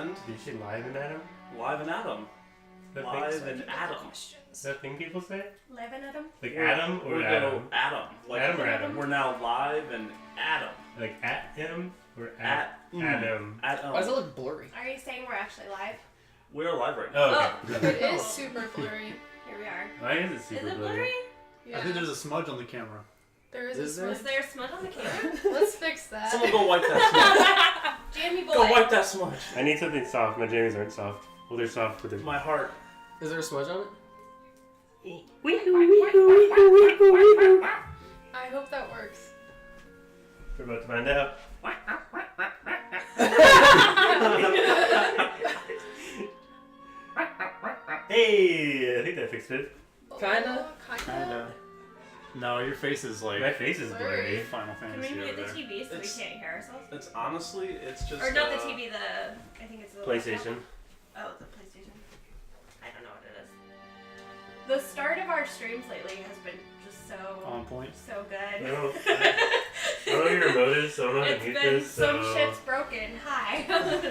happened. Did you say live and Adam? Live and Adam. Live and Adam. Is that a thing people say? Live and Adam? Like Adam or We're Adam? Adam. Like Adam or Adam? We're now live and Adam. Like at him or at Adam? Why does it look blurry? Are you saying we're actually live? We're live right now. Oh, okay. It is super blurry. Here we are. Why is it super Is it blurry? blurry? Yeah. I think there's a smudge on the camera. There is Is a there? Was smudge. there a smudge on the camera? Let's fix that. Someone go wipe that Jamie boy. smudge. Go wipe that smudge. I need something soft. My jammies aren't soft. Well, they're soft, but they're... My heart. Is there a smudge on it? I hope that works. We're about to find out. Hey, I think that fixed it. Kinda. Kinda. No, your face is like My face is blurry. Final Can Fantasy we over mute the there. TV so It's- we can't hear ourselves? It's honestly, it's just. Or not the TV, I think it's the PlayStation. laptop. Oh, the PlayStation. I don't know what it is. The start of our streams lately has been just so On point. so good. I don't know your remote is, so I don't know how to It's mute been this. some So... shit's broken. Hi.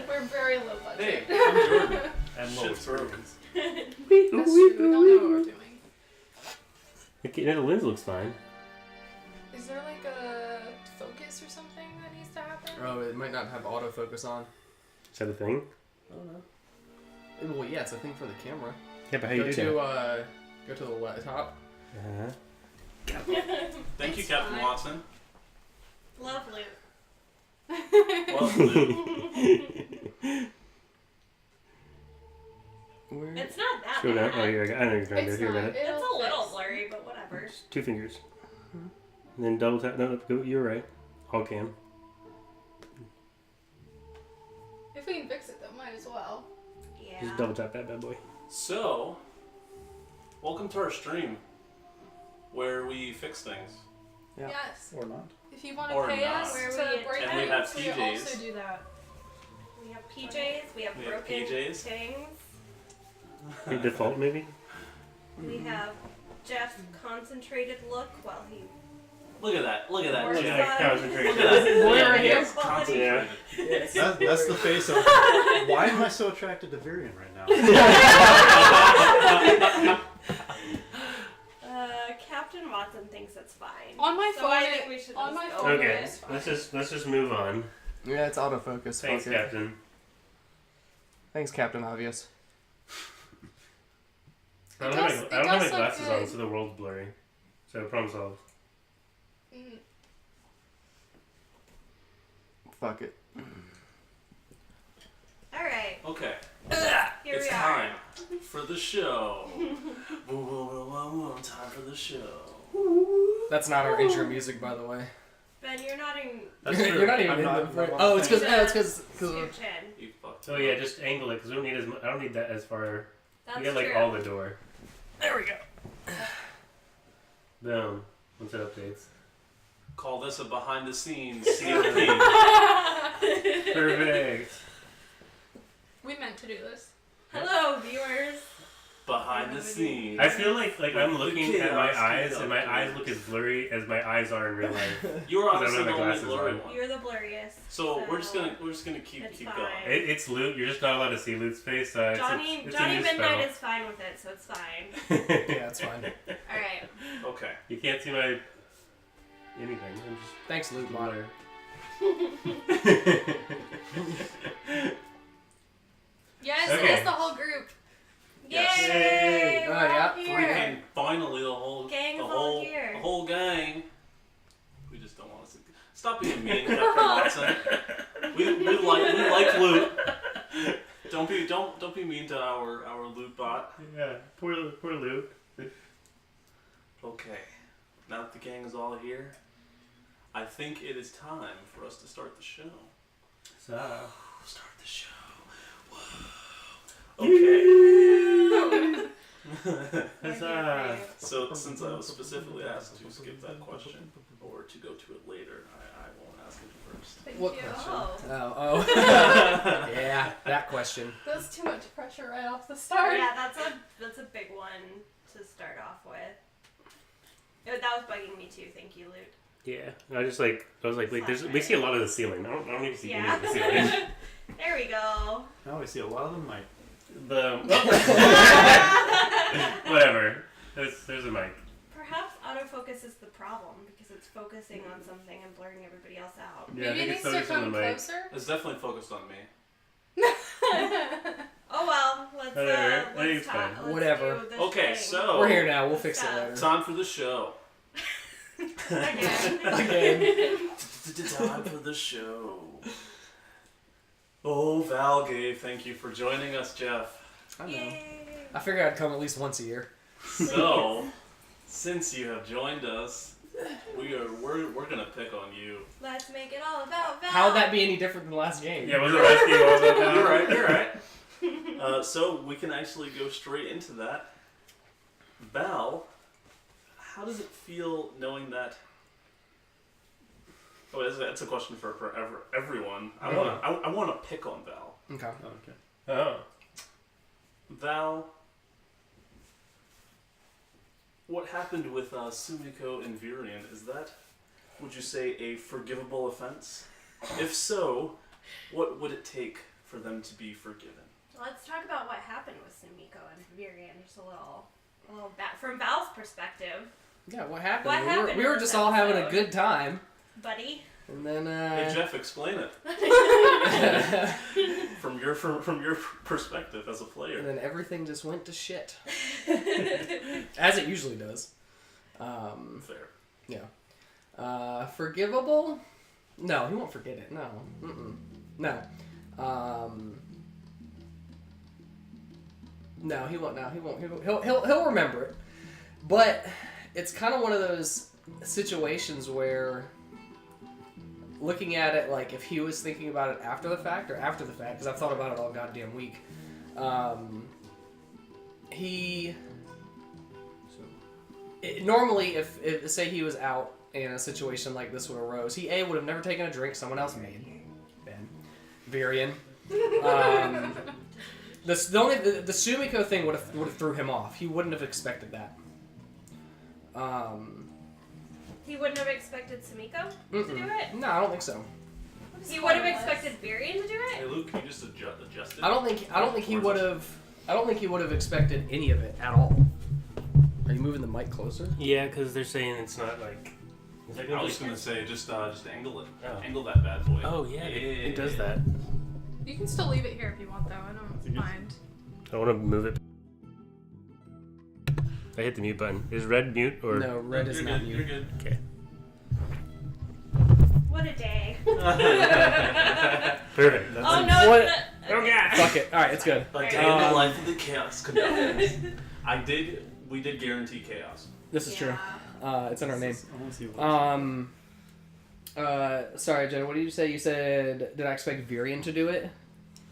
We're very low Hey, budget. I'm Jordan. And low Shit's broken. experience. That's true. We don't know what we're doing. Okay, the lens looks fine. Is there like a focus or something that needs to happen? Oh, it might not have autofocus on. Is that a thing? I don't know. Well, yeah, it's a thing for the camera. Yeah, but how you Go do to that? go to the top. Uh-huh. Thank you, It's Captain fine. Watson. Love Luke. Well, Luke. Where? It's not that Scroll down. bad. Oh, here, I know you're trying to It's do it. Here, not. got it. It's It'll a little fix. blurry, but whatever. 2 fingers. And then double tap. No, go. You're right. All cam. If we can fix it, though, might as well. Yeah. Just double tap that bad boy. So, welcome to our stream, where we fix things. Yeah. Yes. Or not. If you want Or to pay not. us Where to we break And we things, have we PJs. also do that. We have PJs, we have We have broken PJs. things. Your default, maybe? We have Jeff's concentrated look while he Look at that. Look at that, Works Jeff. on- Concentrate. Look at that. Boy, Yeah, right he here. is concentrated. That's the face of. Why am I so attracted to Virion right now? Captain Watson thinks it's fine. On my so phone, I think we should on just my go phone, with Okay, it. let's just move on. Yeah, it's autofocus. Thanks, Fuck it. Captain. Thanks, Captain Obvious. I don't It have does- my, it I don't have does my look glasses good. on, so the world's blurry. So problem solved. Mm. Fuck it. Alright, Okay, here it's we are. time for the show. Time for the show. That's not our intro music, by the way. Ben, you're nodding That's You're true. not even I'm in not- the. I'm not- Oh, it's because. Yeah. It's because. your chin. You fucked So yeah, just angle it because we don't need as much. I don't need that as far. That's You get like true. all the door. There we go. Boom. Once it updates. Call this a behind the scenes CMP. Perfect. We meant to do this. Hello, viewers. Behind the scenes. I feel like I'm The looking at my chaos eyes, comes and my up. eyes look as blurry as my eyes are in real life. You're Because I obviously don't the have my only glasses blurry on. one. You're the blurriest. So we're just gonna keep It's keep fine. going. It's Loot. You're just not allowed to see Loot's face. It's Johnny a Johnny new Midnight spell. is fine with it, so it's fine. Yeah, it's fine. Alright. Okay. You can't see my anything. I'm just Thanks, Luke. blur. Yes, Okay. it's the whole group. Yes. Yay! Yay. We're Oh, all yeah. here. And finally, the whole Gang the is all whole here. the whole gang. We just don't want to see. Stop being mean, Captain Watson. We like Loot. Don't be mean to our Loot bot. Yeah, poor Loot. Okay. Now that the gang is all here, I think it is time for us to start the show. So. Start the show. Whoa. Okay. Huzzah. So since I was specifically asked to skip that question or to go to it later, I won't ask it first. Thank What you. question? Oh. Oh. Yeah, that question. That's too much pressure right off the start. Yeah, that's a big one to start off with. That was bugging me too. Thank you, Luke. Yeah, I was like, wait, we see a lot of the ceiling. I don't need to see any Yeah. of the ceiling. There we go. Now I see a lot of them might. The whatever. There's a mic. Perhaps autofocus is the problem because it's focusing on something and blurring everybody else out. Yeah, I Maybe think it it's needs to focused on come the mic. closer. It's definitely focused on me. Oh well, let's Whatever. I think let's it's talk. fine. Let's Whatever. do this Okay, thing. so We're here now. We'll fix it later. time for the show. Again. Again. Time for the show. Oh, Valgave, thank you for joining us, Jeff. I know. Yay. I figured I'd come at least once a year. So, since you have joined us, we're gonna pick on you. Let's make it all about Val. How'd that be any different than the last game? Yeah, was it rescue all about that? You're right. So we can actually go straight into that. Val, how does it feel knowing that? Oh, that's a question for everyone. I want to pick on Val. Okay. Okay. Oh. Val, what happened with Sumiko and Virian, is that, would you say, a forgivable offense? If so, what would it take for them to be forgiven? Let's talk about what happened with Sumiko and Virian. Just a little back from Val's perspective, Yeah, what happened? What happened We in were this just all having a episode? good time. buddy. And then, Hey Jeff, explain it from your perspective as a and player. then everything just went to shit. As it usually does. Fair. Yeah. Forgivable? No, he won't forget it. No. Mm-mm. No. No, he won't. No, he won't. He'll remember it. But it's kind of one of those situations where, looking at it, like if he was thinking about it after the fact, because I've thought about it all goddamn week. Normally, if say he was out and a situation like this would arose, he would have never taken a drink someone else made. Ben. Virian. The Sumiko thing would have threw him off. He wouldn't have expected that. He wouldn't have expected Sumiko to do it. No, I don't think so. He would have expected Virian to do Hey it. Luke, can you just adjust it? I don't think he would have. I don't think he would have expected any of it at all. Are you moving the mic closer? Yeah, because they're saying it's not like. Is that I was gonna just gonna say, just angle it. Oh. Angle that bad boy. Oh yeah, it does that. You can still leave it here if you want, though. I don't mind. I want to move it. I hit the mute button. Is red mute or? No, red is You're not good. you. You're good. Okay. What a day. Perfect. That's Oh it. no! What? It's not, Oh god. Fuck it. All right, it's good. A day Alright. in the life of the chaos conductors. We did guarantee chaos. This is true. It's in our name. I want to see what. Sorry, Jen. What did you say? You said, did I expect Virian to do it? Or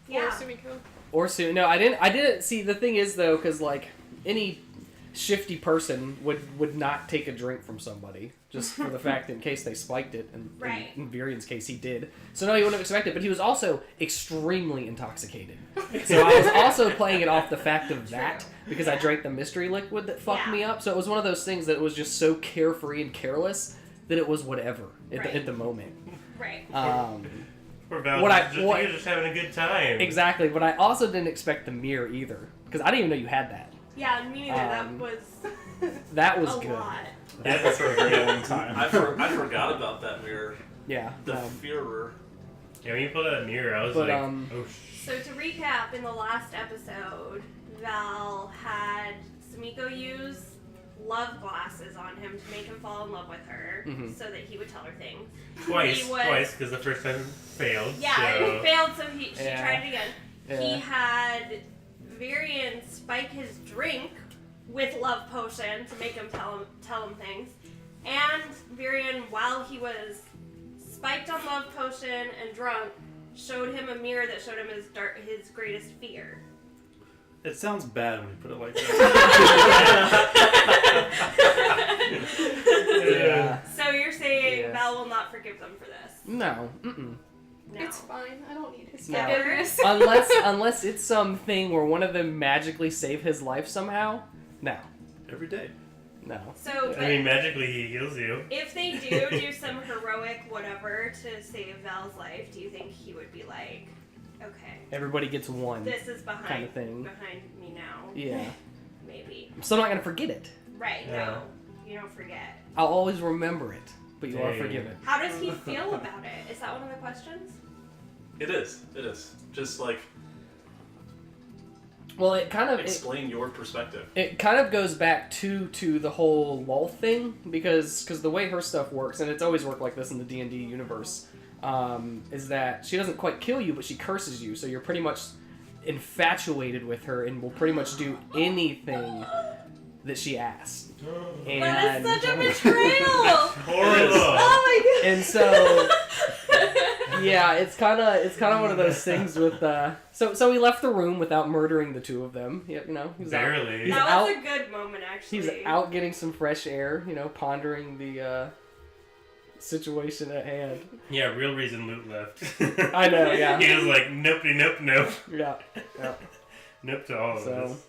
Yeah. Sumiko. Or soon? No, I didn't. I didn't. See, the thing is though, because like any shifty person would not take a drink from somebody just for the fact in case they spiked it, and Right. in Virian's case, he did. So no, he wouldn't have expected. But he was also extremely intoxicated. So I was also playing it off the fact of that because I drank the mystery liquid that fucked Yeah. me up. So it was one of those things that was just so carefree and careless that it was whatever at the moment. Right. Poor Val, What I- you're what- just having a good time. Exactly, but I also didn't expect the mirror either because I didn't even know you had that. Yeah, me neither. That Um, was That was a good. lot. That's for a very long time. I forgot about that mirror. Yeah. The Führer. Yeah, when you pulled out that mirror, I was But, like, um, oh So to recap, in the last episode, Val had Sumiko use love glasses on him to make him fall in love with her, Mhm. so that he would tell her things. twice, He was- because the first time failed. Yeah, so. it failed, so she Yeah. tried it again. Yeah. He had Virian spike his drink with love potion to make him tell him things, and Virian, while he was spiked on love potion and drunk, showed him a mirror that showed him his greatest fear. It sounds bad when you put it like that. Yeah. So you're saying Yes. Val will not forgive them for this? No. Mm-mm. No. It's fine. I don't need his No. forgiveness. unless it's something where one of them magically save his life somehow. No. Every day. No. So, I mean, magically he heals you. if they do some heroic whatever to save Val's life, do you think he would be like, Okay. Everybody gets one. This is behind kind of thing. behind me now. Yeah. Maybe. I'm still not gonna forget it. Right. Yeah. No, you don't forget. I'll always remember it, but you are Dang. forgiven. How does he feel about it? Is that one of the questions? It is. It is. Just like Well, it kind of explain your perspective. it kind of goes back to the whole lull thing because the way her stuff works, and it's always worked like this in the D&D universe, is that she doesn't quite kill you, but she curses you. So you're pretty much infatuated with her and will pretty much do anything that she asks. And That is such a betrayal! Horrible. Oh my god! and so yeah, it's kind of one of those things with so he left the room without murdering the two of them. You know, he's Barely. Out, he's That out. was a good moment, actually. He's out getting some fresh air. You know, pondering the situation at hand. Yeah, real reason Luke left. I know. Yeah. He was like, nope, nope, nope. Yeah. Yeah. Nope to all of So this.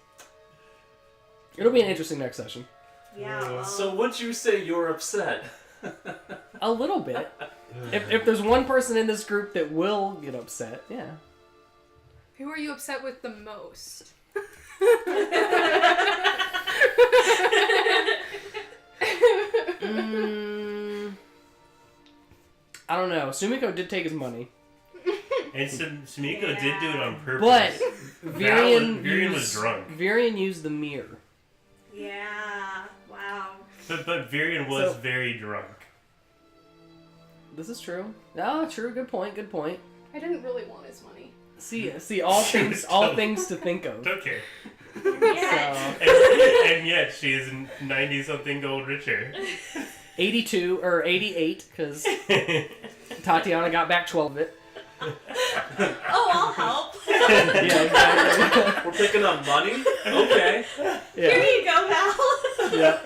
it'll be an interesting next session. Yeah. Well, So would you say you're upset? A little bit. If there's one person in this group that will get upset, yeah. Who are you upset with the most? I don't know. Sumiko did take his money, And Sumiko did do it on purpose. but Virion was drunk. Virion used the mirror. yeah. Wow. But Virion was So- very drunk. This is true. Ah, true. Good point. Good point. I didn't really want his money. See, all things to think of. Okay. Yeah. So, And yet she is 90-something gold richer. 82 or 88, because Tatiana got back 12 of it. Oh, I'll help. Yeah, exactly. We're picking up money? Okay. Here Yeah. you go, Val. Yeah.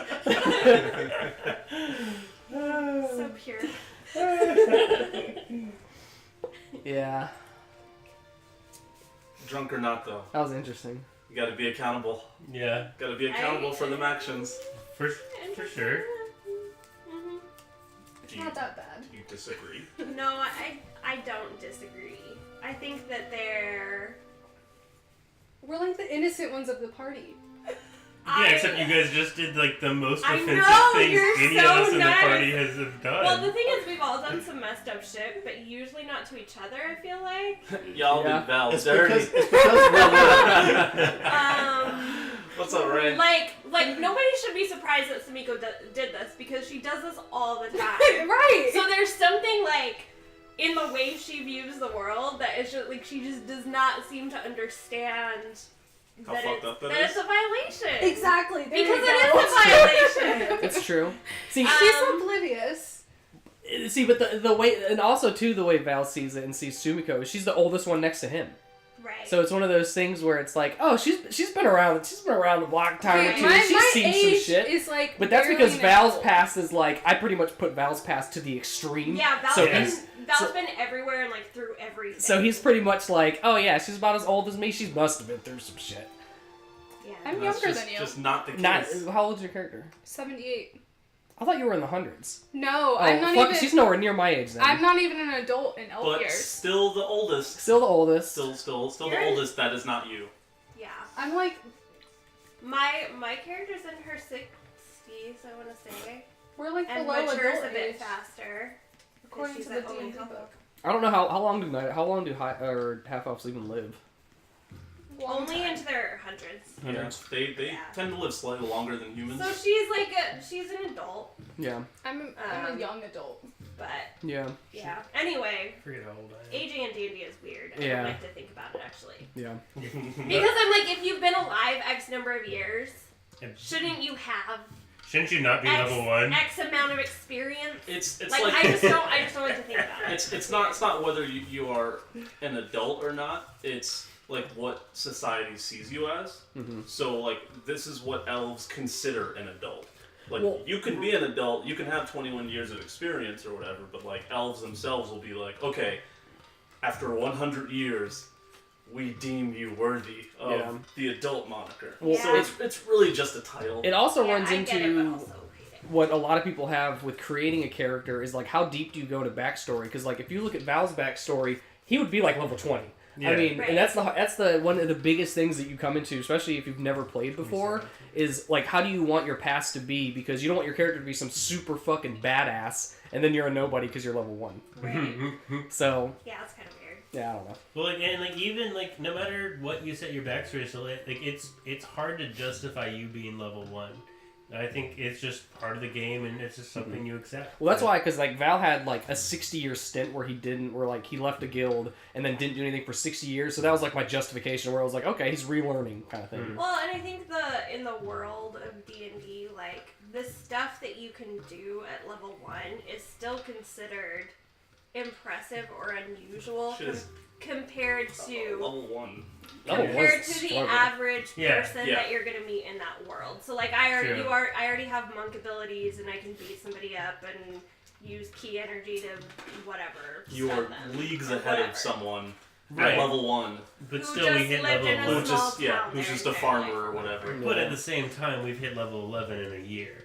So pure. Yeah. Drunk or not, though. That was interesting. You gotta be accountable. Yeah, Gotta be accountable for them actions. for sure. Mhm. It's Do you, not that bad. do you disagree? No, I don't disagree. I think that they're. We're like the innocent ones of the party. Yeah, except you guys just did like the most I offensive know, things you're any so of us in nice. the party has have done. Well, the thing is, we've all done some messed up shit, but usually not to each other. I feel like. Y'all Yeah. did Val It's dirty. because we're What's up, Ray? Like nobody should be surprised that Sumiko did this because she does this all the time. Right! So there's something like in the way she views the world that is just like she just does not seem to understand How that fucked up that it's a violation. Exactly. There Because you it go. is a violation. It's true. See, She's Um, oblivious. but the way, and also too the way Val sees it and sees Sumiko, she's the oldest one next to him. Right. So it's one of those things where it's like, oh, she's been around the block a time or two. She's my seen age some shit. is like. But that's barely because an Val's adult. past is like, I pretty much put Val's past to the extreme. yeah, Val's so been he's Val's been everywhere and like through everything. so he's pretty much like, oh yeah, she's about as old as me. She must have been through some shit. Yeah. I'm That's younger just, than you. just not the case. Not how old is your character? 78. I thought you were in the hundreds. No, Oh, I'm not fuck, even. she's nowhere near my age then. I'm not even an adult in elf But years. still the oldest. Still the oldest. Still the You're- oldest. That is not you. Yeah. I'm like. My character's in her 60s, I want to say, We're like and below matures adult a bit age, faster. according She's to the at only D&D half- book. I don't know how long do high or half elves even live? Long Only time. into their hundreds. Yeah, they Yeah. tend to live slightly longer than humans. So she's an adult, Yeah, I'm a young adult. but yeah, yeah. Anyway, I forget how old I am. aging in D&D is weird. I Yeah. don't like to think about it actually. yeah. Because I'm like, if you've been alive X number of years, And shouldn't you have Shouldn't you not be X, level 1? X amount of experience? It's Like, I just don't like to think about it. it's not whether you are an adult or not. It's like what society sees you as. Mhm. So like this is what elves consider an adult. Like Well- you can be an adult, you can have 21 years of experience or whatever, but like elves themselves will be like, okay, after 100 years, we deem you worthy of Yeah. the adult moniker. Well, So Yeah. it's really just a title. It also Yeah, runs I get it, but into also hate it. what a lot of people have with creating a character is like, how deep do you go to backstory? Because like if you look at Val's backstory, he would be like level 20. Yeah. I mean, Right. and that's the one of the biggest things that you come into, especially if you've never played before, is like, how do you want your past to be? Because you don't want your character to be some super fucking badass, and then you're a nobody because you're level 1. Right. So Yeah, it's kind of weird. yeah, I don't know. Well, like, and like even like no matter what you set your backstory, so like it's hard to justify you being level 1. I think it's just part of the game, and it's just something you accept. Well, that's why, because like Val had like a 60-year stint where he left a guild and then didn't do anything for 60 years. So that was like my justification, where I was like, okay, he's relearning kind of thing. Well, and I think in the world of D&D, like the stuff that you can do at level 1 is still considered impressive or unusual Shit is- compared to level 1. compared to the struggle. average Yeah, person yeah. that you're gonna meet in that world. So like I already have monk abilities and I can beat somebody up and use key energy to whatever. You stun are them leagues or ahead whatever. of someone Right. at level 1 But Who still, just we hit lived level in a 11. who's small just town who's their just a entire farmer life. or whatever. But at the same time, we've hit level 11 in a year.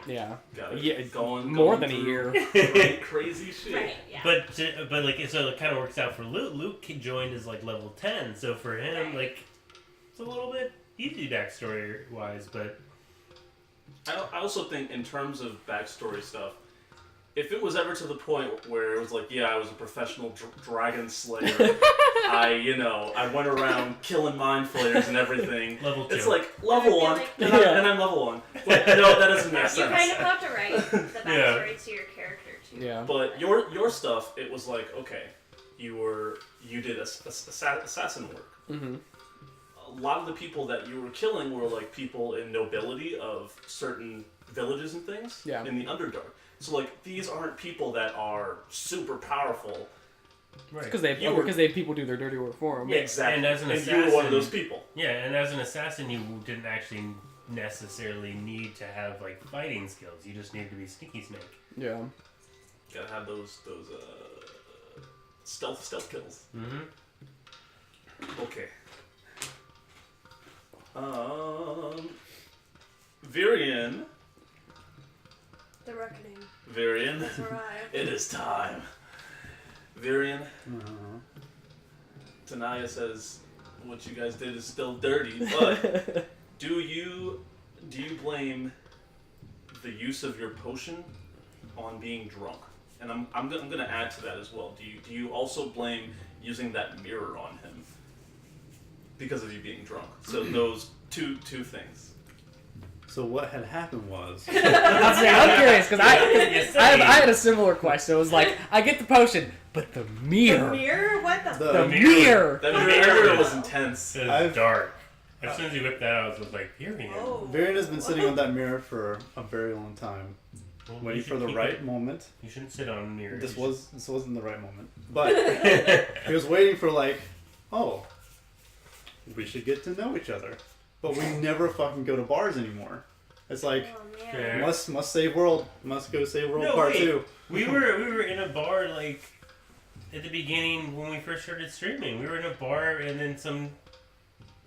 Yeah. Got it. Yeah, going more going than a through year. crazy shit. Right. Yeah. But like so it kind of works out for Luke. Luke joined as like level 10, so for him Right. like it's a little bit easy backstory wise, but I also think in terms of backstory stuff, if it was ever to the point where it was like, yeah, I was a professional dragon slayer, I went around killing mind flayers and everything. level 2. It's like level I 1, feel and, like- and I'm level 1. But no, that doesn't make you sense. kind of have to write the Yeah. backstory to your character too. Yeah. But your stuff, it was like, okay, you did assassin work. Mm-hmm. A lot of the people that you were killing were like people in nobility of certain villages and things Yeah. in the Underdark. So like these aren't people that are super powerful. right. Because they You were- have people do their dirty work for them. Yeah, exactly. And as an you were one of assassin- those people. Yeah, and as an assassin, you didn't actually necessarily need to have like fighting skills. You just need to be sneaky snake. Yeah. Gotta have those stealth kills. Mm-hmm. Okay. Virian. The reckoning Virian. has arrived. It is time. Virian. Uh-huh. Tanaya says what you guys did is still dirty, but do you blame the use of your potion on being drunk? And I'm gonna add to that as well. Do you also blame using that mirror on him because of you being drunk? So those two things. So what had happened was, I'm curious because I had a similar question. It was like, I get the potion, but the The mirror. mirror? What the? The the mirror. That The mirror mirror was is- intense. It was I've- dark. As soon as you whipped that out, I was like, here we go. Oh. Varian has been sitting on that mirror for a very long time, Well, waiting you for should the keep right it- moment. You shouldn't sit on a mirror. This You wasn't the right moment, but he was waiting for like, oh, we should get to know each other, but we never fucking go to bars anymore. It's like Oh man. Yeah. must save world, must go save world No, part wait. 2. We were in a bar like at the beginning when we first started streaming. We were in a bar and then some.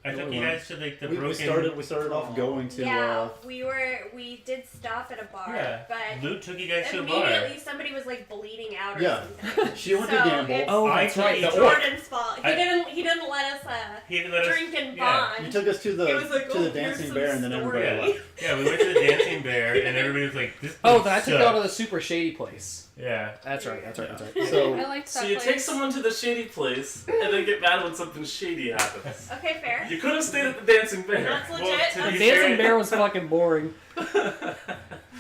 I No, took we you weren't. guys to like the We broken. started off going to Yeah, we did stop at a bar, Yeah, but Luke took you guys to a bar. immediately somebody was like bleeding out or Yeah. something. she went So to gamble. it's- Oh, I that's took right. you The to- orc. Jordan's fault. I- He didn't let us He didn't let us. drink and yeah. bond. You took us to It was like, the oh, dancing here's bear, some and then story. everybody left. Yeah, we went to the dancing bear and everybody was like, "This." Oh, place then I took sucks. y'all to the super shady place. Yeah. That's right. I So liked So that you place. take someone to the shady place and then get mad when something shady happens. Okay, fair. You could have stayed at the dancing bear. That's Well, legit. to The That's be dancing fair- bear was fucking boring.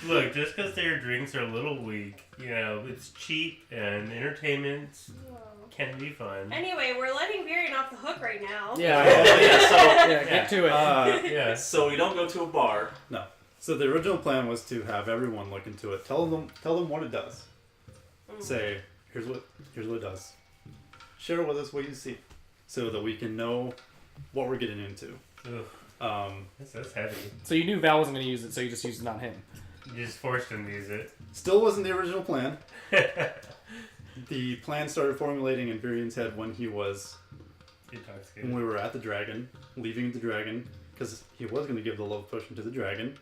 Look, just because their drinks are a little weak, it's cheap and entertainment can be fun. Anyway, we're letting Varian off the hook right now. Yeah. Yeah, so Yeah, get to it. Yeah. so we don't go to a bar. No. So the original plan was to have everyone look into it. Tell them what it does. Say, here's what it does. Share with us what you see, so that we can know what we're getting into. Ugh, that's heavy. So you knew Val wasn't going to use it, so you just used it on him. You just forced him to use it. Still wasn't the original plan. The plan started formulating in Virian's head when we were at the dragon, leaving the dragon, because he was going to give the love potion to the dragon,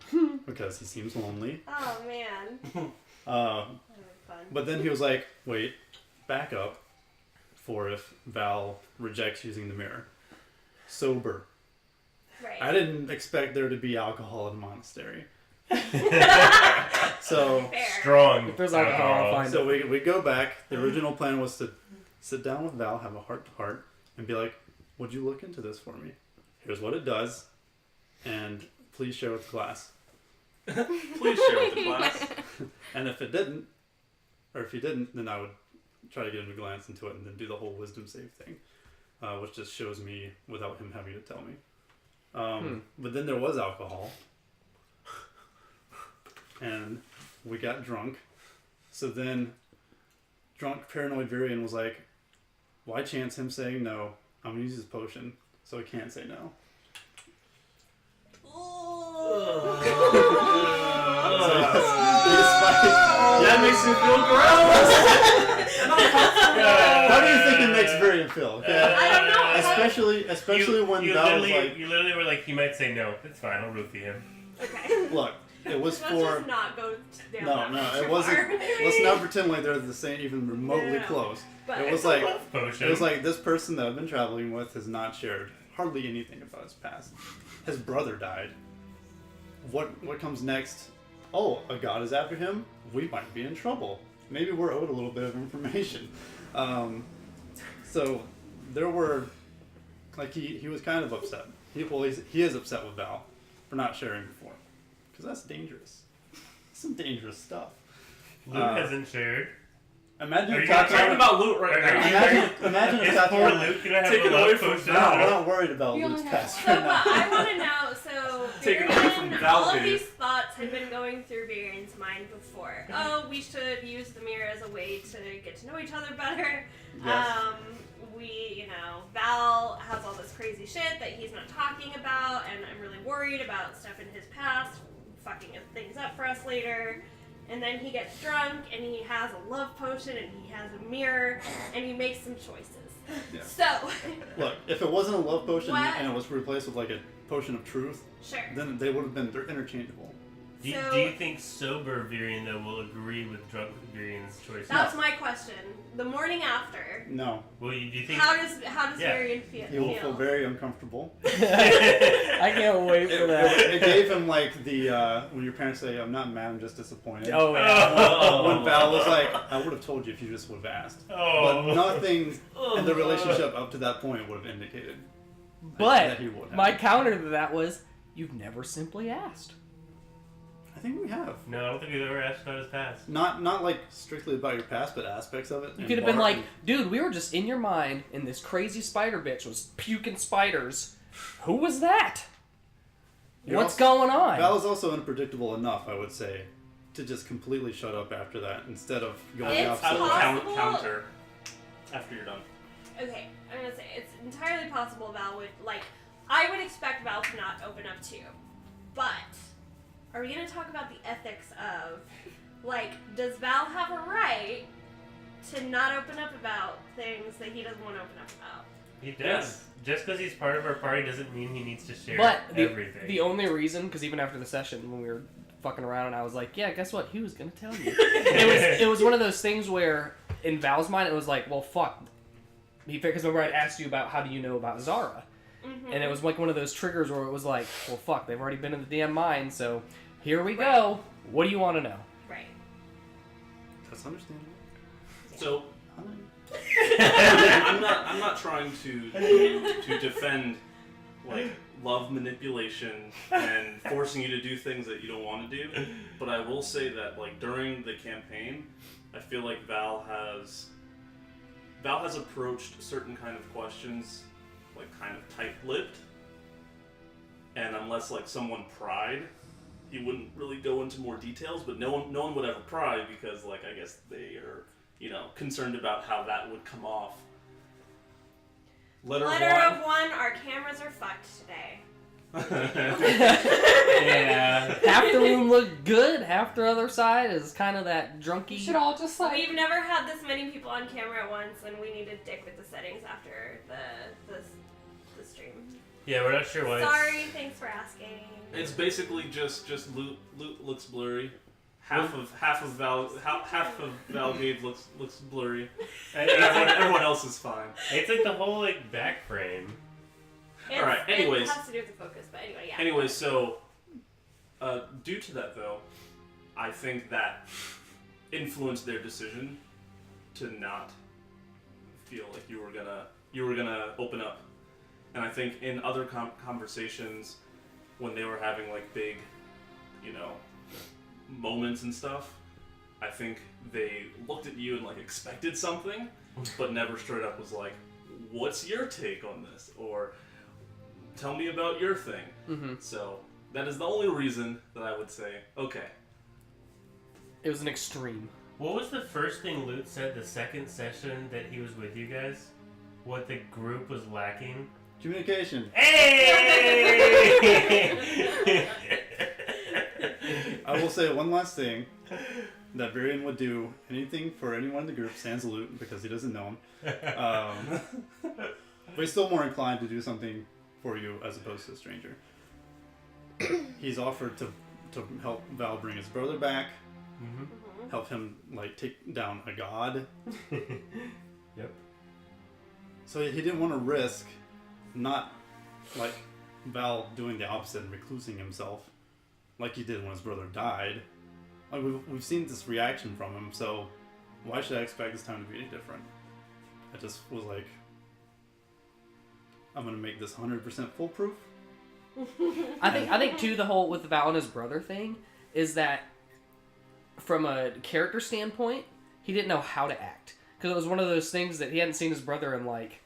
because he seems lonely. Oh man. Uh, That was fun. But then he was like, wait, back up. for if Val rejects using the mirror. Sober. Right. I didn't expect there to be alcohol in monastery. So Fair. Strong. If there's alcohol, I'll find so we go back. The original plan was to sit down with Val, have a heart to heart, and be like, "Would you look into this for me? Here's what it does, and please share with the class." Please share with the class. And if it didn't, or if he didn't, then I would try to get him to glance into it and then do the whole wisdom save thing, which just shows me without him having to tell me. But then there was alcohol, and we got drunk. So then, drunk paranoid Virion was like, "Why chance him saying no? I'm gonna use his potion, so he can't say no." That makes me feel gross. How do you think it makes Virion feel? Okay? I don't know. Especially when Val was like, you literally were like, he might say no. It's fine. I'll roofie him. Okay. "Look, it was Let's for." just not go down No, that no, much it wasn't. more. Let's not pretend like they're the same, even remotely No. close. But It was like Potion. it was like this person that I've been traveling with has not shared hardly anything about his past. His brother died. What comes next? Oh, a god is after him. We might be in trouble. Maybe we're owed a little bit of information. So there were, like he was kind of upset. He is upset with Val for not sharing before, because that's dangerous. That's some dangerous stuff. Luke hasn't shared. Imagine Are if you I'm talking Tatiana. about loot right Are now. you- Imagine if Is poor Tatiana. Luke gonna have Take a it love away from potion? No, we're not worried about You Luke's only past So, right but now. I want to know. So, Take it away from Varian, Val, all of dude. these thoughts had been going through Varian's mind before. Oh, we should use the mirror as a way to get to know each other better. Yes. Val has all this crazy shit that he's not talking about, and I'm really worried about stuff in his past fucking things up for us later. And then he gets drunk, and he has a love potion, and he has a mirror, and he makes some choices. Yeah. So, Look, if it wasn't a love potion What? and it was replaced with like a potion of truth, sure. then they would have been interchangeable. Do you think sober Virion, though, will agree with drunk Virion's choice? That's my question. The morning after, No, Well, do you think... how does Yeah. Varian feel? he will feel very uncomfortable. I can't wait for that. It gave him like the when your parents say, "I'm not mad, I'm just disappointed." Oh yeah. When Val was like, "I would have told you if you just would have asked," Oh. but nothing in the relationship up to that point would have indicated But that he would have. my counter to that was, you've never simply asked. I think we have. No, I don't think we've ever asked about his past. Not like strictly about your past, but aspects of it. You and could have been Bart like, dude, we were just in your mind, and this crazy spider bitch was puking spiders. Who was that? You're What's also- going on? Val is also unpredictable enough, I would say, to just completely shut up after that instead of going It's off. I will possible. counter after you're done. Okay, I'm gonna say it's entirely possible Val would I would expect Val to not open up to, but are we gonna talk about the ethics of does Val have a right to not open up about things that he doesn't want to open up about? He does. Yes. Just because he's part of our party doesn't mean he needs to share But everything. the only reason, because even after the session when we were fucking around, and I was like, yeah, guess what? He was gonna tell you. it was one of those things where in Val's mind it was like, well, fuck. Because remember I'd asked you about how do you know about Zara, Mm-hmm. and it was like one of those triggers where it was like, well, fuck, they've already been in the damn mine, so here we Right. go. What do you want to know? Right. That's understandable. So Fine. I'm not trying to defend love manipulation and forcing you to do things that you don't want to do, but I will say that during the campaign, I feel like Val has approached certain kind of questions kind of tight-lipped, and unless someone pried, he wouldn't really go into more details. But no one would ever pry because I guess they are concerned about how that would come off. Letter of one, our cameras are fucked today. Yeah. Half the room looked good, half the other side is kind of that You drunky. should all just We've never had this many people on camera at once, and we need to dick with the settings after the stream. Yeah, we're not sure why. Sorry, thanks for asking. It's basically just loot looks blurry. half of Valgate looks blurry. And Everyone else is fine. it's like the whole like back frame. Alright, anyways. It has to do with the focus, but anyway, yeah. Anyways, so due to that though, I think that influenced their decision to not feel like you were gonna open up. And I think in other conversations, when they were having like big, moments and stuff, I think they looked at you and like expected something, but never straight up was like, "What's your take on this?" or "Tell me about your thing." Mm-hmm. So that is the only reason that I would say, okay. It was an extreme. What was the first thing Lute said the second session that he was with you guys? What the group was lacking? Communication. Hey! I will say one last thing. That Varian would do anything for anyone in the group, sans Lute, because he doesn't know him. But he's still more inclined to do something for you as opposed to a stranger. He's offered to help Val bring his brother back, help him like take down a god. Yep. So he didn't want to risk not like Val doing the opposite and reclusing himself like he did when his brother died. Like we've seen this reaction from him, so why should I expect this time to be any different? I just was like, I'm gonna make this 100% foolproof. I think too, the whole with the Val and his brother thing is that from a character standpoint, he didn't know how to act, because it was one of those things that he hadn't seen his brother in like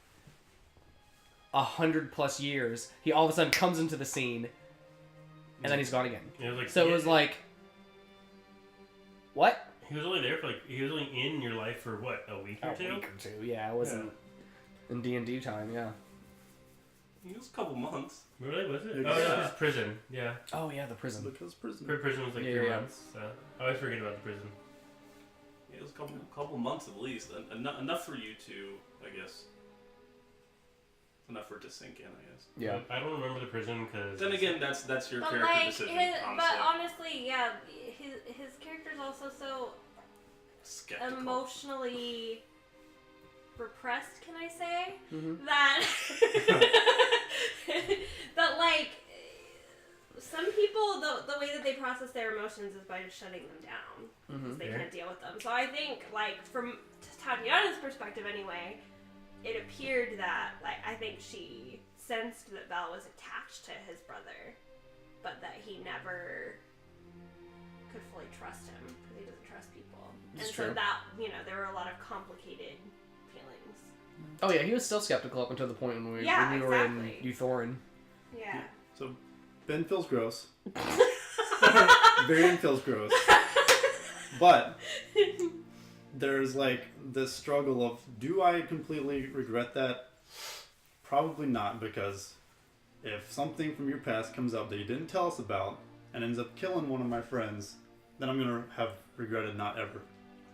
100+ years. He all of a sudden comes into the scene, and then he's gone again. It was like, So it was like, what? he was only there for like, he was only in your life for what, a week or two? A week or two, yeah. It wasn't in D&D time, yeah. It was a couple months. Really, was it? Yeah. Oh, it was prison, yeah. Oh yeah, the prison. Because prison. Prison was like Yeah, 3 yeah. months, so I always forget about the prison. It was a couple months at least. Enough for you to, I guess. Enough for it to sink in, I guess. Yeah. I don't remember the prison because... Then again, that's your But character like, decision. but honestly, yeah, his character's also so Skeptical. emotionally repressed, can I say? Mm-hmm. That that like some people the way that they process their emotions is by just shutting them down because they can't deal with them. So I think like from Tatiana's perspective anyway, it appeared that like I think she sensed that Val was attached to his brother, but that he never could fully trust him because he doesn't trust people. It's and true. so that there were a lot of complicated feelings. Oh yeah, he was still skeptical up until the point when we were in exactly. Uthorin. Yeah. So Ben feels gross. Varian feels gross. But there's like this struggle of, do I completely regret that? Probably not, because if something from your past comes up that you didn't tell us about and ends up killing one of my friends, then I'm gonna have regretted not ever,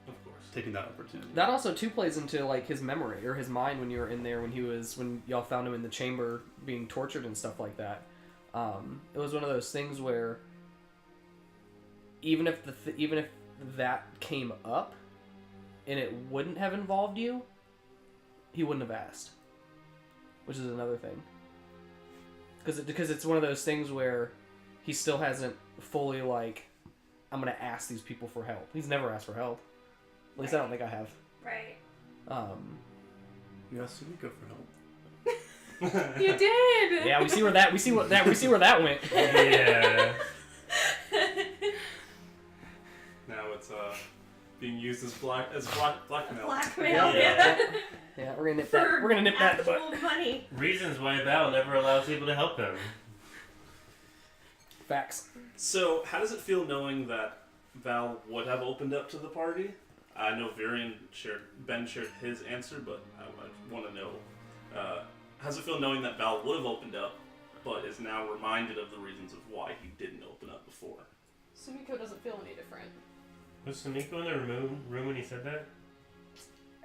Of course. taking that opportunity. That also too plays into like his memory or his mind when you were in there when y'all found him in the chamber being tortured and stuff like that. It was one of those things where even if that came up and it wouldn't have involved you, he wouldn't have asked, which is another thing. Because it's one of those things where he still hasn't fully like, I'm gonna ask these people for help. He's never asked for help. At least I don't think I have. Right. You asked Sumiko for help. You did. Yeah, we see where that went. Yeah. Now it's being used as blackmail. Blackmail. Yeah. Yeah, we're gonna nip that. We're gonna nip that in the actual butt. money. Reasons why Val never allows people to help him. Facts. So, how does it feel knowing that Val would have opened up to the party? I know Ben shared his answer, but I want to know, how does it feel knowing that Val would have opened up, but is now reminded of the reasons of why he didn't open up before? Sumiko doesn't feel any different. Was Sumiko in the room when he said that?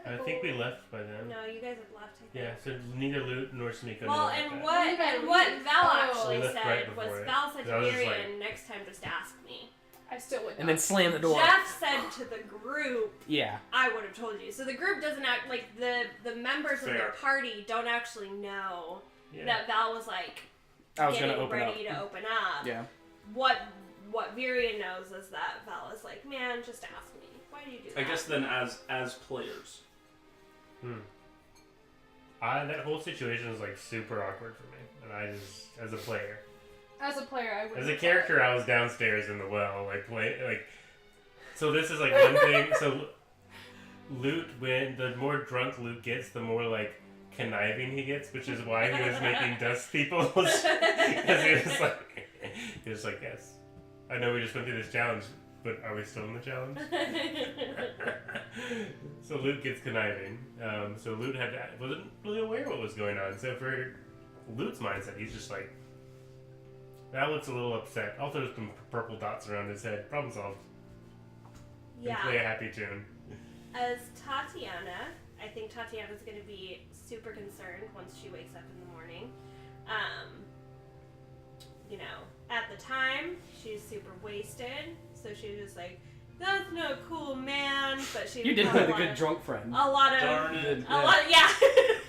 I think we left by then. No, you guys had left. I think. Yeah, so neither Lute nor Sumiko Well, knew and about that. what Val actually We left right said before was it. Val said I to was just Marion, like- next time just ask me. I still would not. and then slam the door. Jeff said to the group, Yeah. I would have told you. So the group doesn't act like the members of Fair. their party don't actually know Yeah. that Val was like I was gonna getting open ready up. to open up. Yeah. What Virian knows is that Val is like, man, just ask me. Why do you do that? I guess then as players. That whole situation was like super awkward for me, and I just, as a player, As a player, I would. as a character, I was downstairs in the well, like. So this is like one thing. So Lute, when the more drunk Lute gets, the more like conniving he gets, which is why he was making dust people. Because he was like, yes, I know we just went through this challenge, but are we still in the challenge? So Lute gets conniving. So Lute wasn't really aware what was going on. So for Lute's mindset, he's just like, Val looks a little upset. I'll throw some purple dots around his head. Problem solved. And play a happy tune. As Tatiana, I think Tatiana's going to be super concerned once she wakes up in the morning. You know, at the time, she's super wasted, so she was just like, that's no cool, man. But she You did have have a good drunk friend. a lot of Darn it. a lot, yeah.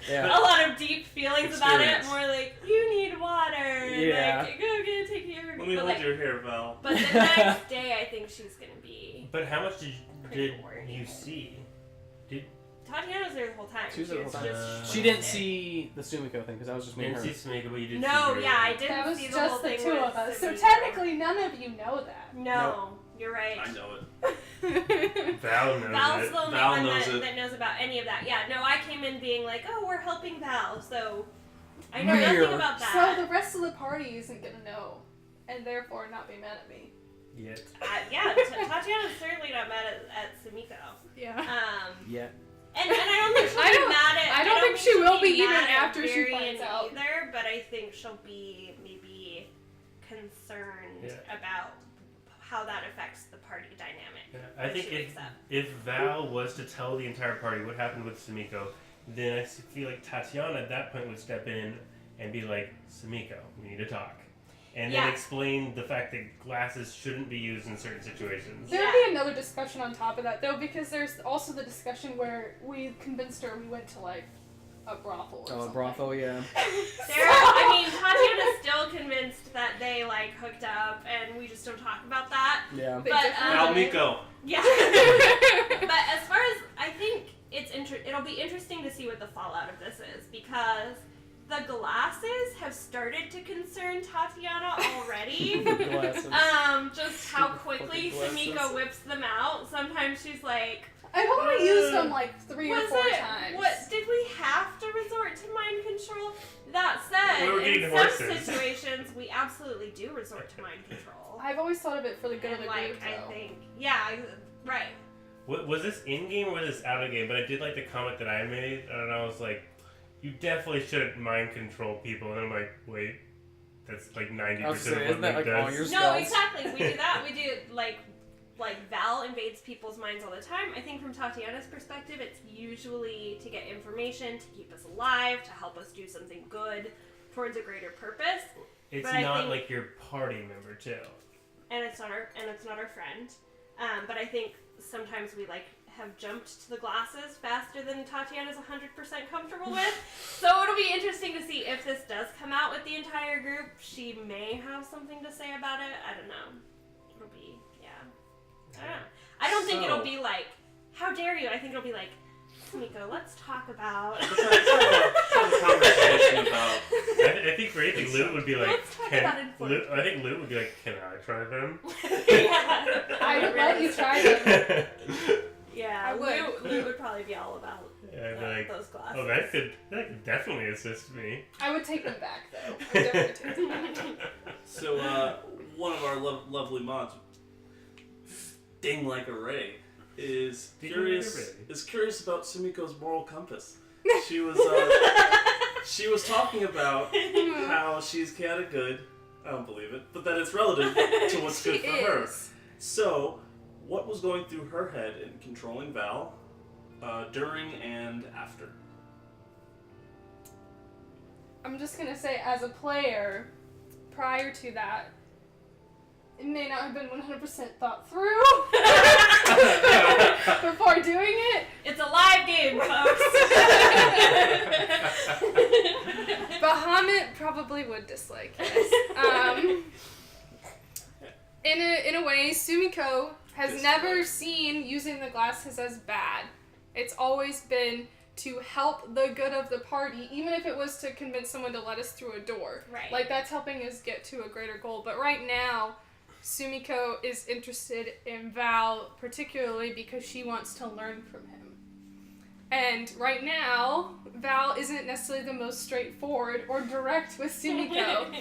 Yeah. A lot of deep feelings about it. Experience. More like, you need water. Yeah. Like, go get take care of Let me but, hold like, your hair, Val. But the next day, I think she's gonna be. But how much did Pretty boring. you see? Tatiana was there the whole time. She was there the whole was time. just She didn't wasted. see the Sumiko thing because that was just me and Didn't her. see Samika, but you did No, see yeah, I Viridian. didn't That was see the whole just the thing two with of us. So Samiko. technically, none of you know that. No, you're right. I know it. Val knows Val's it. the only Val one knows it. that knows about any of that. Yeah, no, I came in being like, oh, we're helping Val, so I know Weird. nothing about that. So the rest of the party isn't gonna know, and therefore not be mad at me. Yet. Yeah, Tatiana's certainly not mad at Samiko. Yeah. Yeah. And I don't think she'll I be don't- mad at. I don't think she she'll will be even mad at after she Varian finds out. either. But I think she'll be maybe concerned Yeah. about how that affects the party dynamic. Yeah, I when think she wakes up. if Val was to tell the entire party what happened with Samiko, then I feel like Tatiana at that point would step in and be like, Samiko, we need to talk. And then Yeah. explain the fact that glasses shouldn't be used in certain situations. There would Yeah. be another discussion on top of that, though, because there's also the discussion where we convinced her we went to, like, a brothel or Oh, something. a brothel, yeah. I mean, Tatiana's still convinced that they like hooked up, and we just don't talk about that. Yeah. Big But, difference. Val Miko. Yeah. But as far as I think it'll be interesting to see what the fallout of this is, because the glasses have started to concern Tatiana already. Glasses. Just how Stupid quickly fucking glasses. Samiko whips them out. Sometimes she's like, I've only used them, like, 3 or was 4 it, times. what, did we have to resort to mind control? That said, We were in getting some horses. situations, we absolutely do resort to mind control. I've always thought of it for the good of And the like, group, I though. think, yeah, right. Was this in game or was this out of game? But I did like the comment that I made, and I was like, you definitely shouldn't mind control people. And I'm like, wait, that's like 90% I was of saying, what isn't that Luke like all does. your No, spells? exactly. We do that. We do like Val invades people's minds all the time. I think from Tatiana's perspective, it's usually to get information, to keep us alive, to help us do something good towards a greater purpose. It's But I not think- like your party member too. And it's not our friend. But I think sometimes we like have jumped to the glasses faster than Tatiana's 100% comfortable with. So it'll be interesting to see if this does come out with the entire group. She may have something to say about it. I don't know. It'll be, yeah. I don't know. I don't think it'll be like, how dare you? I think it'll be like, Samiko, let's talk about. Let's have a conversation about. I think for anything, Lute would be like, Let's talk about it I think Lute would be like, can I try them? Yeah. I would let you try them. Yeah, I would. Lou would probably be all about Yeah, I'd be like, those glasses. oh, that could definitely assist me. I would take them back, though. I would definitely take them back. So, one of our lovely mods, Sting Like a Ray, is Sting curious. Like a Ray. Is curious about Sumiko's moral compass. She was she was talking about how she's kinda good. I don't believe it, but that it's relative to what's good She for her. is. So, what was going through her head in controlling Val during and after? I'm just gonna say, as a player, prior to that, it may not have been 100% thought through before doing it. It's a live game, folks. Bahamut probably would dislike this. In a way, Sumiko has never seen using the glasses as bad. It's always been to help the good of the party, even if it was to convince someone to let us through a door. Right. Like, that's helping us get to a greater goal. But right now, Sumiko is interested in Val, particularly because she wants to learn from him. And right now, Val isn't necessarily the most straightforward or direct with Sumiko.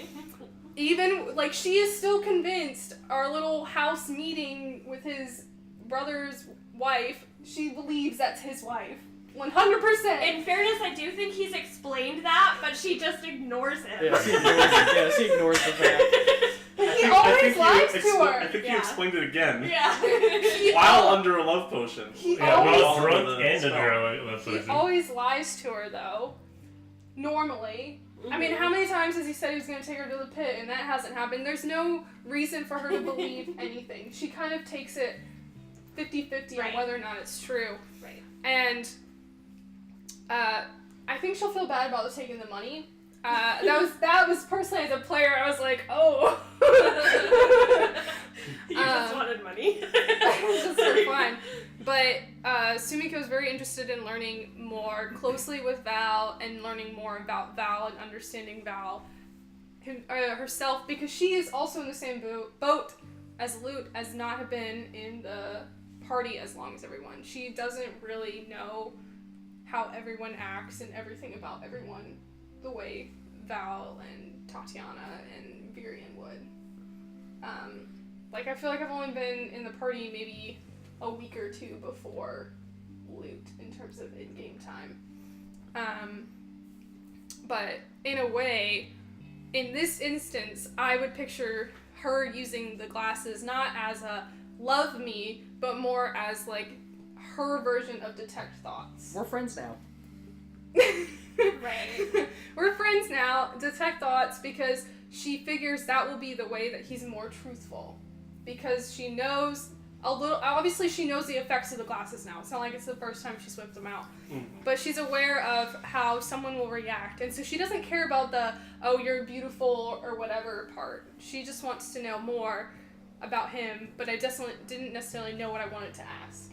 Even, like, she is still convinced our little house meeting with his brother's wife, she believes that's his wife. 100%. In fairness, I do think he's explained that, but she just ignores him. Yeah, she ignores it. Yeah, she ignores the fact. He always lies to her. I think you Yeah. explained it again. Yeah. While under a love potion. He Yeah, always- while drunk Under the and spell. under a love He potion. always lies to her, though. Normally. I mean, how many times has he said he was going to take her to the pit, and that hasn't happened? There's no reason for her to believe anything. She kind of takes it 50-50 Right. on whether or not it's true. Right. And I think she'll feel bad about taking the money. That was personally, as a player, I was like, oh. You just wanted money. Just for fun. But Sumiko's very interested in learning more closely with Val and learning more about Val and understanding Val herself, because she is also in the same boat as Lute, as not have been in the party as long as everyone. She doesn't really know how everyone acts and everything about everyone the way Val and Tatiana and Virian would. Like, I feel like I've only been in the party maybe a week or two before Lute in terms of in-game time. But in a way, in this instance, I would picture her using the glasses not as a love me, but more as, like, her version of detect thoughts. We're friends now. Right. We're friends now, detect thoughts, because she figures that will be the way that he's more truthful. Because she knows a little, obviously she knows the effects of the glasses now. It's not like it's the first time she whipped them out. But she's aware of how someone will react. And so she doesn't care about the, oh, you're beautiful or whatever part. She just wants to know more about him, but I didn't necessarily know what I wanted to ask.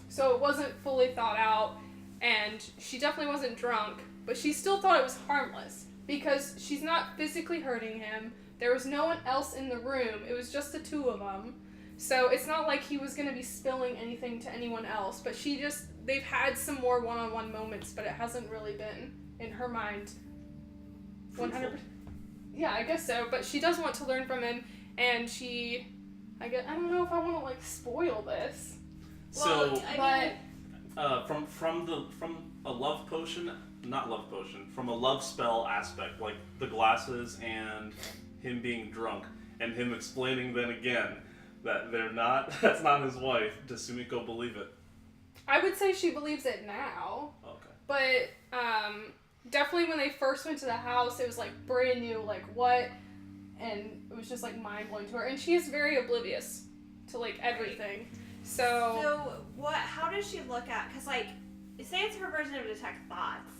So it wasn't fully thought out, and she definitely wasn't drunk, but she still thought it was harmless, because she's not physically hurting him. There was no one else in the room. It was just the two of them. So it's not like he was going to be spilling anything to anyone else, but they've had some more one-on-one moments, but it hasn't really been, in her mind, 100%. Yeah, I guess so, but she does want to learn from him, and I don't know if I want to, like, spoil this. So, From from a love potion, not love potion, from a love spell aspect, like the glasses and him being drunk, and him explaining then again that that's not his wife, does Sumiko believe it? I would say she believes it now, Okay. but definitely when they first went to the house, it was, like, brand new, like, what? And it was just, like, mind-blowing to her. And she is very oblivious to, like, everything. So how does she look at, because, like, say it's her version of detect thoughts,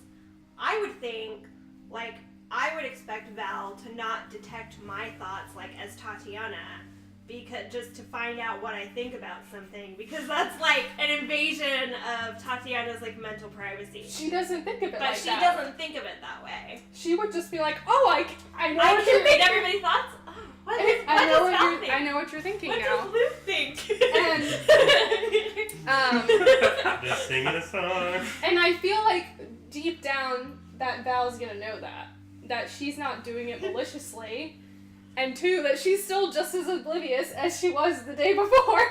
I would think, like, I would expect Val to not detect my thoughts, like, as Tatiana, because just to find out what I think about something, because that's, like, an invasion of Tatiana's, like, mental privacy. she doesn't think of it But like she that. doesn't think of it that way. She would just be like, oh, I know I what can you're read thinking. everybody's thoughts. Oh, what I does Val think? I know what you're thinking What now. does Luke think? Just singing a song. And I feel like deep down that Val's gonna know that she's not doing it maliciously, and two, that she's still just as oblivious as she was the day before.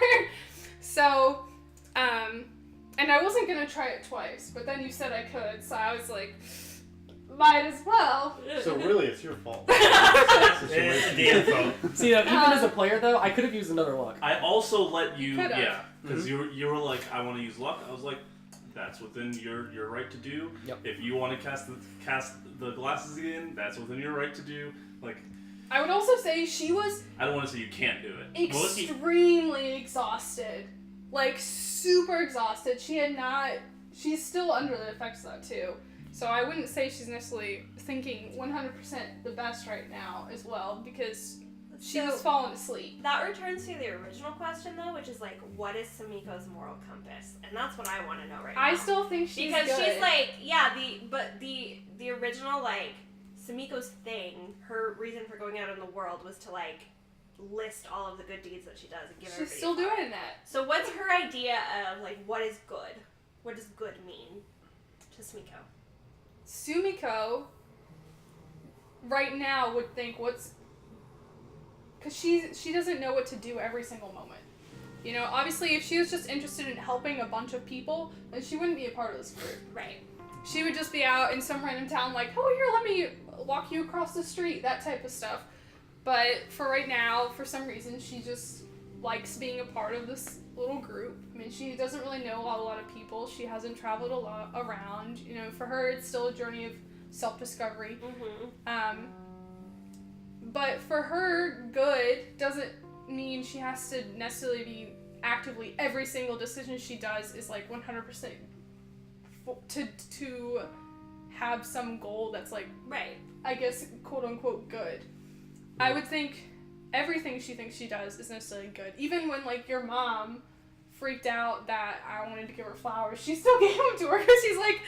So, and I wasn't gonna try it twice, but then you said I could, so I was like, might as well. So really, it's your fault. It's the info. See, even as a player, though, I could have used another luck. I also let you, Could've. because you were like, I want to use luck. I was like, that's within your right to do. Yep. If you want to cast the glasses again, that's within your right to do. Like, I would also say she was I don't want to say you can't do it. extremely exhausted. Like, super exhausted. She's still under the effects of that, too. So I wouldn't say she's necessarily thinking 100% the best right now as well, because she's fallen asleep. That returns to the original question, though, which is, like, what is Sumiko's moral compass? And that's what I want to know right now. I still think she's because good. she's, like, yeah, the original, like, Sumiko's thing, her reason for going out in the world was to, like, list all of the good deeds that she does and give everybody She's still a flower. doing that. So what's her idea of, like, what is good? What does good mean to Sumiko? Sumiko, right now, would think because she doesn't know what to do every single moment. You know, obviously, if she was just interested in helping a bunch of people, then she wouldn't be a part of this group. Right. She would just be out in some random town like, oh, here, let me walk you across the street, that type of stuff. But for right now, for some reason, she just likes being a part of this little group. I mean, she doesn't really know a lot of people. She hasn't traveled a lot around. You know, for her, it's still a journey of self-discovery. Mm-hmm. But for her, good doesn't mean she has to necessarily be actively, every single decision she does is like 100% to have some goal that's like, right, I guess, quote unquote good. I would think everything she thinks she does is necessarily good. Even when, like, your mom freaked out that I wanted to give her flowers, she still gave them to her because she's like,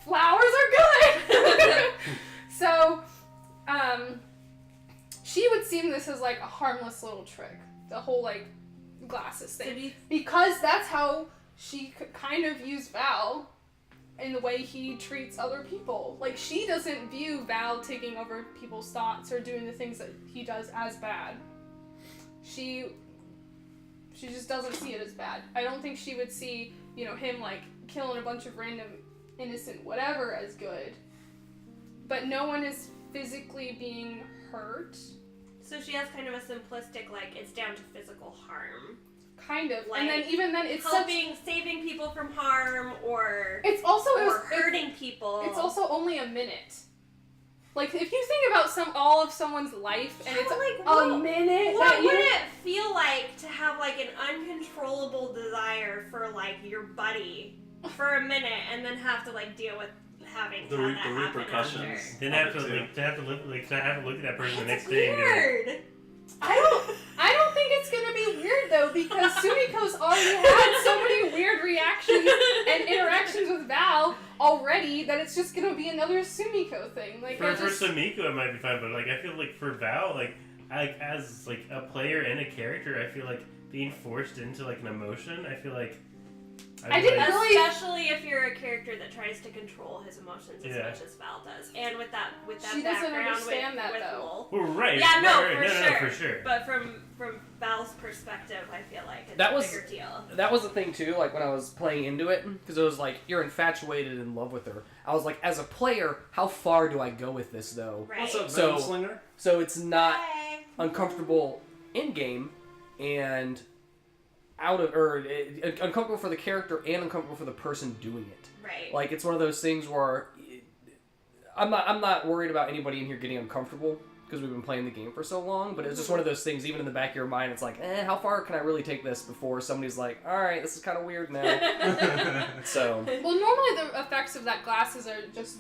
flowers are good! So, she would seem this as, like, a harmless little trick. The whole, like, glasses thing. Because that's how she kind of views Val in the way he treats other people. Like, she doesn't view Val taking over people's thoughts or doing the things that he does as bad. She just doesn't see it as bad. I don't think she would see, you know, him, like, killing a bunch of random innocent whatever as good. But no one is physically being hurt. So she has kind of a simplistic, like, it's down to physical harm. Kind of. Like, and then even then it's saving people from harm or hurting people. It's also only a minute. Like, if you think about all of someone's life and it's like, a minute. What would it feel like to have, like, an uncontrollable desire for, like, your buddy for a minute and then have to, like, deal with having the repercussions? Then have to look at that person the next day. Weird. I don't think it's gonna be weird though, because Sumiko's already had so many weird reactions and interactions with Val already that it's just gonna be another Sumiko thing. Like, for Sumiko it might be fine, but, like, I feel like for Val, like as, like, a player and a character, I feel like being forced into, like, an emotion, I feel like especially if you're a character that tries to control his emotions as much as Val does, and with that she doesn't background understand with that though. Well, right. Yeah, No, for sure. But from Val's perspective, I feel like it's a bigger deal. That was the thing too. Like, when I was playing into it, because it was like you're infatuated in love with her. I was like, as a player, how far do I go with this though? Right. What's up, So- Slinger? So it's not Hi. uncomfortable in game and uncomfortable for the character and uncomfortable for the person doing it. Right. Like, it's one of those things where I'm not worried about anybody in here getting uncomfortable because we've been playing the game for so long, but it's just one of those things, even in the back of your mind, it's like, how far can I really take this before somebody's like, alright, this is kind of weird now. So. Well, normally the effects of that glasses are just,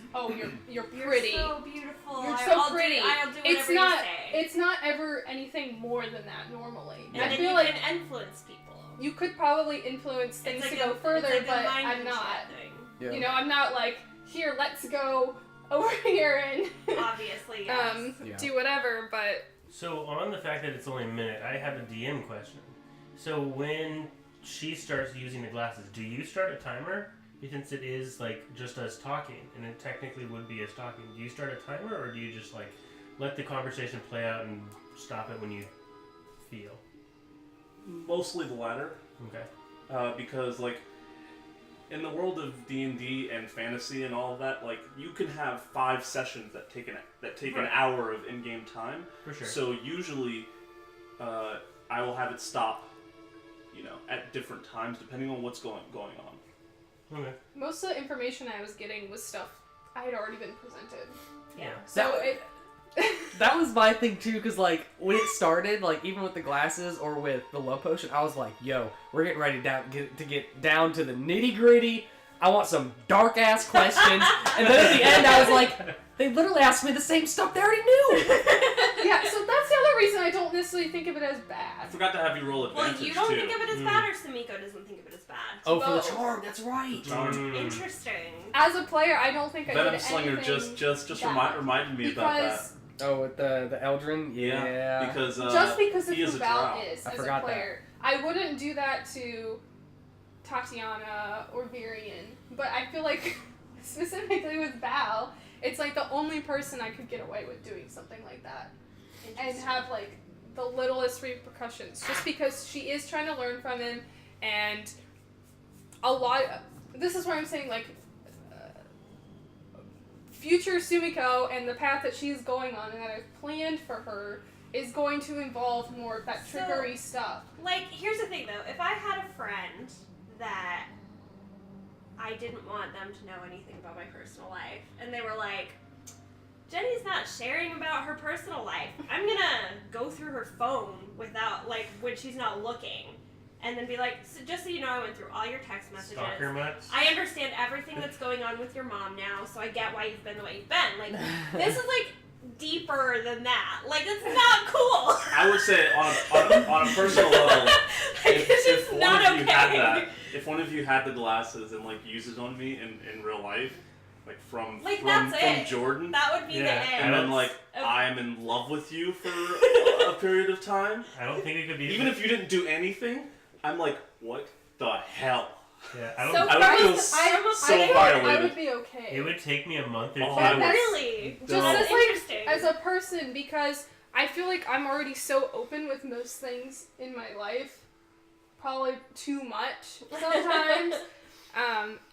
you're pretty. You're so beautiful. You're so pretty. I'll do whatever you say. It's not ever anything more than that normally. And I then feel you like can influence people. you could probably influence things It's to like go further, it's like but a mind I'm not. thing. Yeah. You know, I'm not like, here, let's go over here and Obviously, yes. do whatever, but So, on the fact that it's only a minute, I have a DM question. So, when she starts using the glasses, do you start a timer? Since it is, like, just us talking, and it technically would be us talking. Do you start a timer, or do you just, like, let the conversation play out and stop it when you feel? Mostly the latter. Okay. Because, like, in the world of D&D and fantasy and all of that, like, you can have 5 sessions that take an hour of in-game time. For sure. So usually, I will have it stop, you know, at different times depending on what's going on. Okay. most of the information I was getting was stuff I had already been presented. Yeah. So That was my thing too, because like when it started, like even with the glasses or with the love potion, I was like, "Yo, we're getting ready to get down to the nitty gritty. I want some dark ass questions." And then at the end, I was like, "They literally asked me the same stuff they already knew." Yeah, so that's the other reason I don't necessarily think of it as I bad. forgot to have you roll Well, advantage you don't too. think of it as bad, or Sumiko doesn't think of it as bad? Oh, for the Both. charm, that's right. Charm. Interesting. As a player, I don't think I Venom did Slinger anything just bad. reminded me about that. because Oh, with the Eldrin, yeah. Because just because of he is who a Val drow. is I as a forgot that. player, I wouldn't do that to Tatiana or Virion. But I feel like specifically with Val, it's like the only person I could get away with doing something like that and have like the littlest repercussions, just because she is trying to learn from him, and a lot. This is where I'm saying like. Future Sumiko and the path that she's going on and that I've planned for her is going to involve more of that trickery stuff. Like, here's the thing though. If I had a friend that I didn't want them to know anything about my personal life, and they were like, Jenny's not sharing about her personal life, I'm gonna go through her phone without, like, when she's not looking, and then be like, so just so you know, I went through all your text messages. Stalker much? I understand everything that's going on with your mom now, so I get why you've been the way you've been. Like, this is, like, deeper than that. Like, it's not cool. I would say on a personal level, Like, it's just one not of you had okay. that, if one of you had the glasses and like used it on me in real life, like from that's from it. Jordan, That would be Yeah, the and end. then like of- I'm in love with you for a period of time, I don't think it could be. even if you didn't do anything, I'm like, what the hell? Yeah, I don't. So I would feel first, so I violated. would be okay. It would take me a month or Oh, two. I would- really? Just No. as like Interesting. as a person, because I feel like I'm already so open with most things in my life, probably too much sometimes.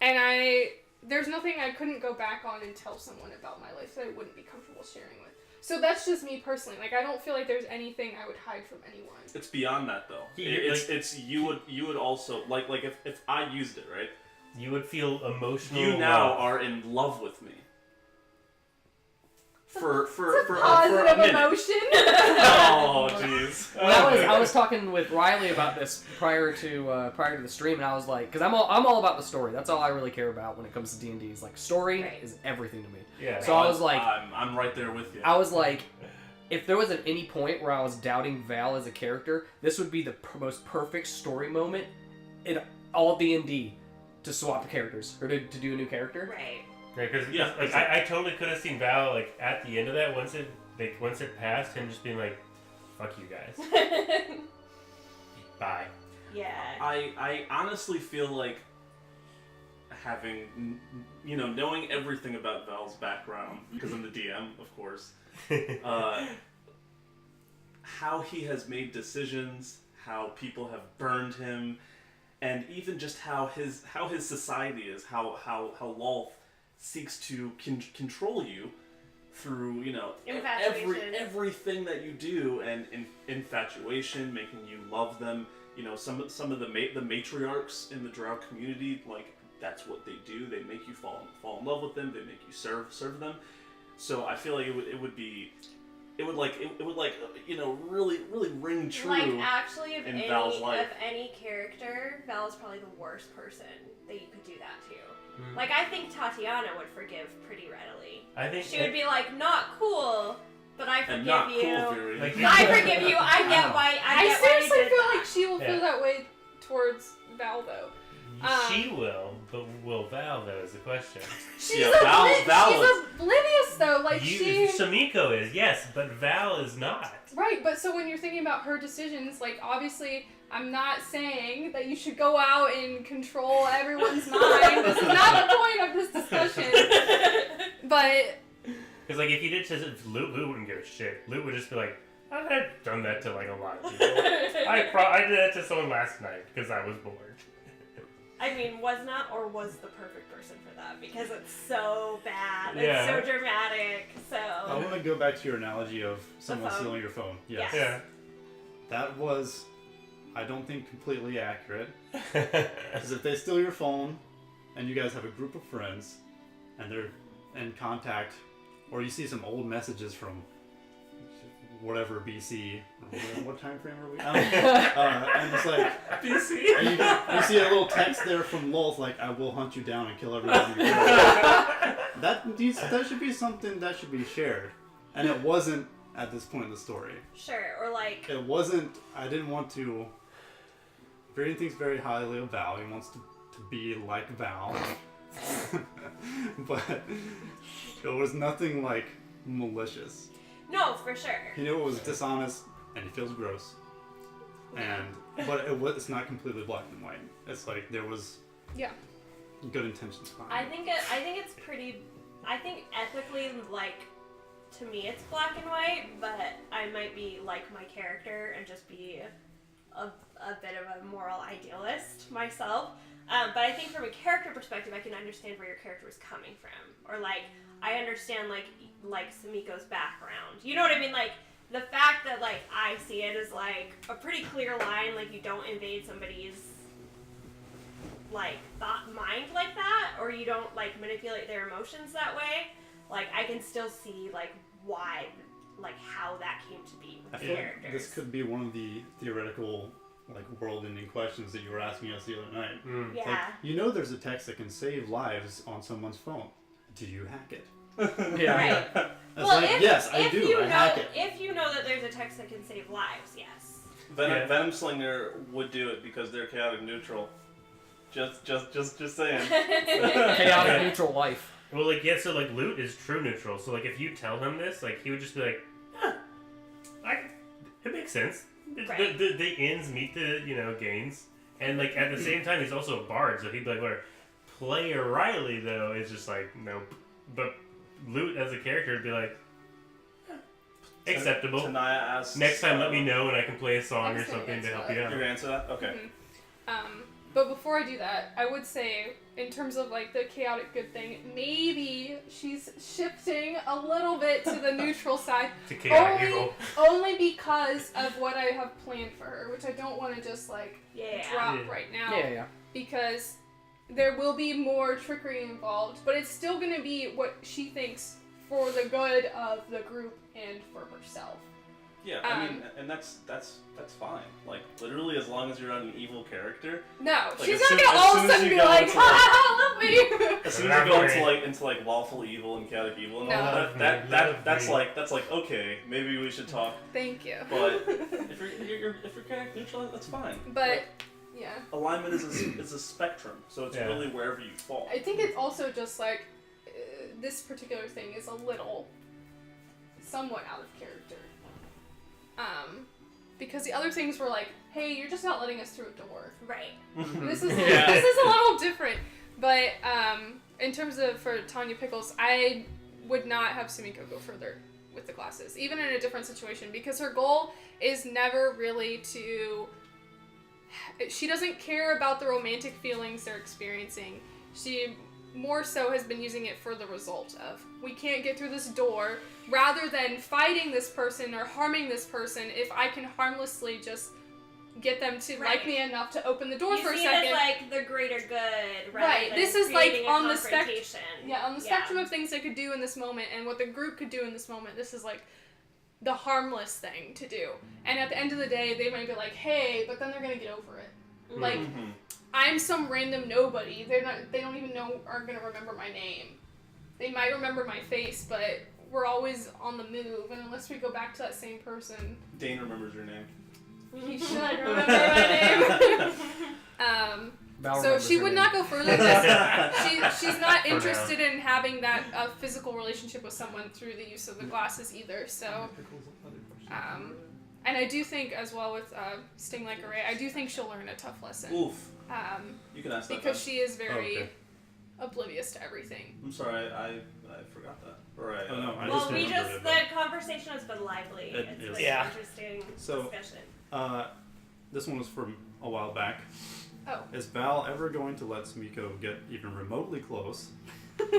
And there's nothing I couldn't go back on and tell someone about my life that I wouldn't be comfortable sharing with. So that's just me personally. Like, I don't feel like there's anything I would hide from anyone. It's beyond that though. Yeah, It's you would also like if I used it, right? You would feel emotional. You now love. are in love with me. For It's a a positive minute. emotion. Oh jeez. Well, I was talking with Riley about this prior to the stream, and I was like, because I'm all about the story. That's all I really care about when it comes to D&D. Is like story Right. is everything to me. Yeah. So I was like, I'm right there with you. I was like, if there was at any point where I was doubting Val as a character, this would be the most perfect story moment in all D&D to swap the characters or to do a new character. Right. Right, because Yeah, like I totally could have seen Val like at the end of that once it passed, him just being like, "Fuck you guys, bye." Yeah. I honestly feel like having knowing everything about Val's background because I'm the DM, of course. How he has made decisions, how people have burned him, and even just how his society is, how Lolth seeks to control you through Infatuation. everything that you do, and infatuation, making you love them. Some of the matriarchs in the drow community, like that's what they do. They make you fall in love with them. They make you serve them. So I feel like it would really ring true. Like, actually, of in any Val's life. character, Val is probably the worst person that you could do that to. Mhm. Like, I think Tatiana would forgive pretty readily. I think She would be like, not cool, but I forgive and not you. cool theory. Like, I forgive you. I get why. I get why you seriously did feel that. like she will Yeah. feel that way towards Val, though. She will, but will Val though is the question. She's, Yeah, Val she's is- oblivious, though. Like, Sumiko is, yes, but Val is not. Right, but so when you're thinking about her decisions, like, obviously, I'm not saying that you should go out and control everyone's mind. This is not the point of this discussion. But Because like if you did to Loot wouldn't give a shit. Loot would just be like, I've done that to like a lot of people. I did that to someone last night because I was bored. I mean, was not or was the perfect person for that because it's so bad. Yeah. It's so dramatic. I So want to go back to your analogy of someone phone? stealing your phone. Yes. Yes. That was, I don't think, completely accurate. Because if they steal your phone and you guys have a group of friends and they're in contact, or you see some old messages from whatever BC. What time frame are we? And it's like BC. and you see a little text there from Lolth like, "I will hunt you down and kill everyone you kill." That should be something that should be shared, and it wasn't at this point in the story. Sure, or like. It wasn't. I didn't want to. Varian thinks very highly of Val. He wants to be like Val, but it was nothing like malicious. No, for sure. He knew it was dishonest, and he feels gross. But it's not completely black and white. It's like there was good intentions behind I it. think it's pretty. I think ethically, like, to me, it's black and white. But I might be like my character and just be a bit of a moral idealist myself. But I think from a character perspective, I can understand where your character is coming from, or like I understand like Samiko's background. You know what I mean? Like the fact that like I see it as like a pretty clear line. Like you don't invade somebody's like thought mind like that, or you don't like manipulate their emotions that way. Like I can still see like why, like how that came to be with I the feel characters. like this could be one of the theoretical, like, world-ending questions that you were asking us the other night. Yeah. Like, you know there's a text that can save lives on someone's phone. Do you hack it? Yeah. Right. It's like, yes, I do. You I know, hack it. If you know that there's a text that can save lives, yes. Venom Slinger would do it because they're chaotic neutral. Just saying. Chaotic neutral life. Well, like, yeah, so, like, Loot is true neutral. So, like, if you tell him this, like, he would just be like, it makes sense. Right. The ends meet the, gains. And, like, at the same time, he's also a bard, so he'd be like, whatever. Player Riley, though, is just like, nope. But Loot, as a character, would be like, acceptable. Tanaya asks... Next time, let me know and I can play a song or Next time, something to help yeah. you out. You're gonna answer that? Okay. But before I do that, I would say, in terms of like the chaotic good thing, maybe she's shifting a little bit to the neutral side. To chaotic evil. Only because of what I have planned for her, which I don't want to just like drop Yeah. right now. Yeah. Because there will be more trickery involved, but it's still going to be what she thinks for the good of the group and for herself. Yeah, I mean, and that's fine. Like, literally, as long as you're not an evil character. No, Like, she's as not soon- gonna as all soon of a as sudden you be go like, into, ha, love me. As soon as you go into like lawful evil and chaotic evil and all No. that's like okay, maybe we should talk. Thank you. But if you're chaotic neutral, that's fine. But yeah, alignment is a spectrum, so it's really wherever you fall. I think it's also just like this particular thing is a little, somewhat out of character. Because the other things were like, hey, you're just not letting us through a door. Right. This is this is a little different. But in terms of for Tanya Pickles, I would not have Sumiko go further with the glasses, even in a different situation, because her goal is never really to. She doesn't care about the romantic feelings they're experiencing. She more so has been using it for the result of, we can't get through this door, rather than fighting this person or harming this person, if I can harmlessly just get them to like me enough to open the door You for a see second. it as like the greater good, rather Right, than this is like creating a on the confrontation. on the spectrum of things they could do in this moment and what the group could do in this moment, this is like the harmless thing to do. And at the end of the day, they might be like, hey, but then they're gonna get over it. Mm-hmm. Like, I'm some random nobody. They don't even know, aren't gonna remember my name. They might remember my face, but we're always on the move, and unless we go back to that same person, Dane remembers your name. he should remember my name. So she would not go further. She's not interested in having that physical relationship with someone through the use of the glasses either. So, and I do think as well with Sting Like a Ray, I do think she'll learn a tough lesson. Oof. You can ask that. Because she is very Okay. oblivious to everything. I'm sorry, I forgot that. Or I. Oh, no, I Well, just we remembered just it, the conversation has been lively. It It's is. been Yeah. an interesting So- discussion. This one was from a while back. Oh. Is Val ever going to let Sumiko get even remotely close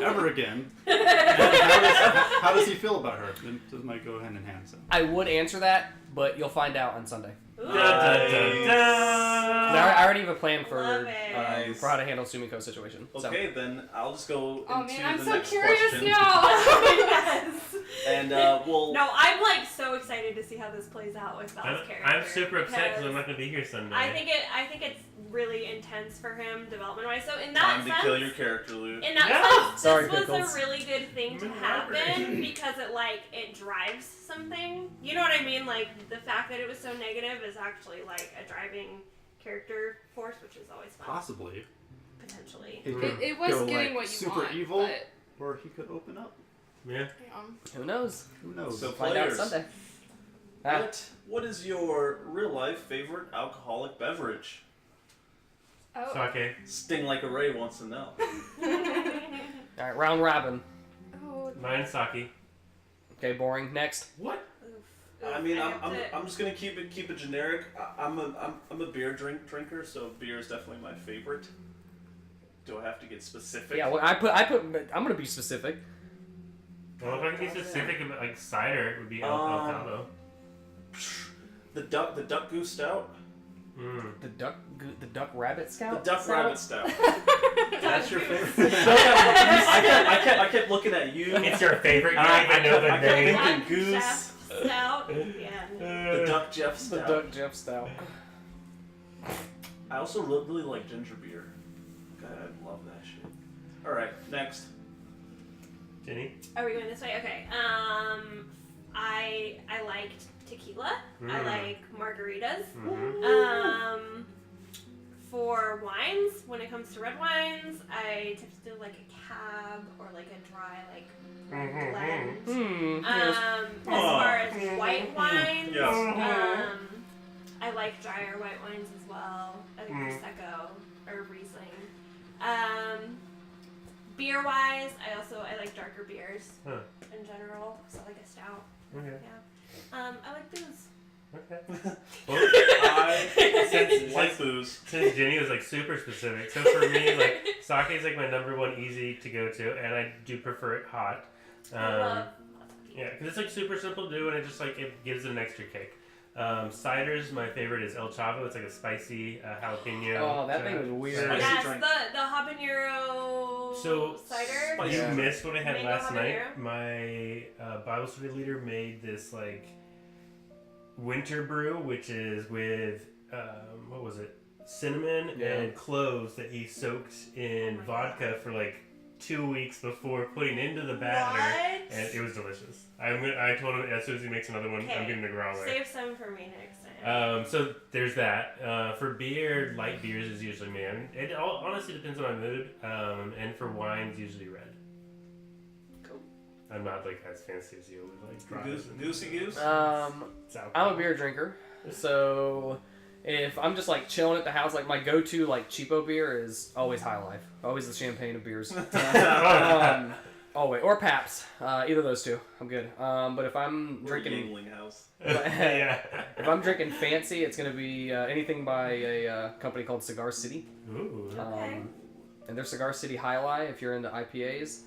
ever again. How does he feel about her? This might go hand in hand. So. I would answer that, but you'll find out on Sunday. Ooh. Dun, dun, dun, dun. I already have a plan for Love it. Nice. how to handle Sumiko's situation. So. Okay, then I'll just go Oh into man, I'm the so next curious question. now. Yes. And we'll. No, I'm like so excited to see how this plays out with Val's character. I'm super upset because I'm because not going to be here Sunday. I think it's really intense for him development wise. So in that Time sense, to kill your character, Luke. in that Yeah. sense, Sorry, this was Pickles. a really good thing to Remember. happen because it drives something. You know what I mean? Like the fact that it was so negative is actually like a driving character force, which is always fun. Possibly. Potentially. He Mm. could It was go, getting like, what you super want, evil, but, or he could open up. Yeah. Who knows? Who knows? So Find out players, Sunday. Ah. what is your real life favorite alcoholic beverage? oh, Sake. Sting Like a Ray wants to know. All right, round robin. oh, Mine's sake. Okay, boring. Next. What? Oof. I mean, I have to- I'm just gonna keep it generic. I'm a beer drinker, so beer is definitely my favorite. Do I have to get specific? Yeah, well, I'm gonna be specific. Well, if I can be specific about like cider, it would be El Cabo. The duck goose stout. Mm. The duck rabbit The scout. duck Stout? rabbit stout. That's your favorite. I kept looking at you. It's your favorite. You I don't even know the kept name. thinking Duck goose. Jeff Stout. Yeah. The duck Jeff The stout. duck Jeff stout. I also really like ginger beer. God, I love that shit. All right, next. Jenny. Are we going this way? Okay. I liked tequila. I Mm. like margaritas. Mm-hmm. For wines, when it comes to red wines, I typically do like a cab or like a dry like Mhm. blend. Yes. As far as white wines, Yes. I like drier white wines as well. I think Mm. Prosecco or Riesling. Beer wise, I like darker beers Huh. in general. So like a stout. Okay. I like booze. Okay. I like booze. Since Jenny was like super specific, so for me, like sake is like my number one easy to go to, and I do prefer it hot. I love Yeah, because it's like super simple to do, and it just like it gives it an extra kick. Ciders, my favorite is El Chavo. It's like a spicy jalapeno. Oh, that thing was weird. Spicy Yes, drink. the habanero So, cider. spicy. You Yeah. missed what I had Mango last night. habanero? My Bible study leader made this like winter brew, which is with what was it? Cinnamon Yeah. and cloves that he soaked in Oh my vodka for like 2 weeks before putting into the batter, What? and it was delicious. I told him as soon as he makes another one, I'm Okay. getting the growler. Save some for me next time. So there's that. For beer, light beers is usually me. I mean, it all honestly depends on my mood. And for wines, usually red. Cool. I'm not like as fancy as you with like dry. Goosey goose. It's alcohol. I'm a beer drinker, so if I'm just like chilling at the house, like my go-to like cheapo beer is always High Life, always the champagne of beers. Always, or Pabst, either of those two, I'm good. But if I'm We're drinking, Yingling house. Yeah. if I'm drinking fancy, it's gonna be anything by a company called Cigar City. Ooh. Okay. And their Cigar City High Life, if you're into IPAs,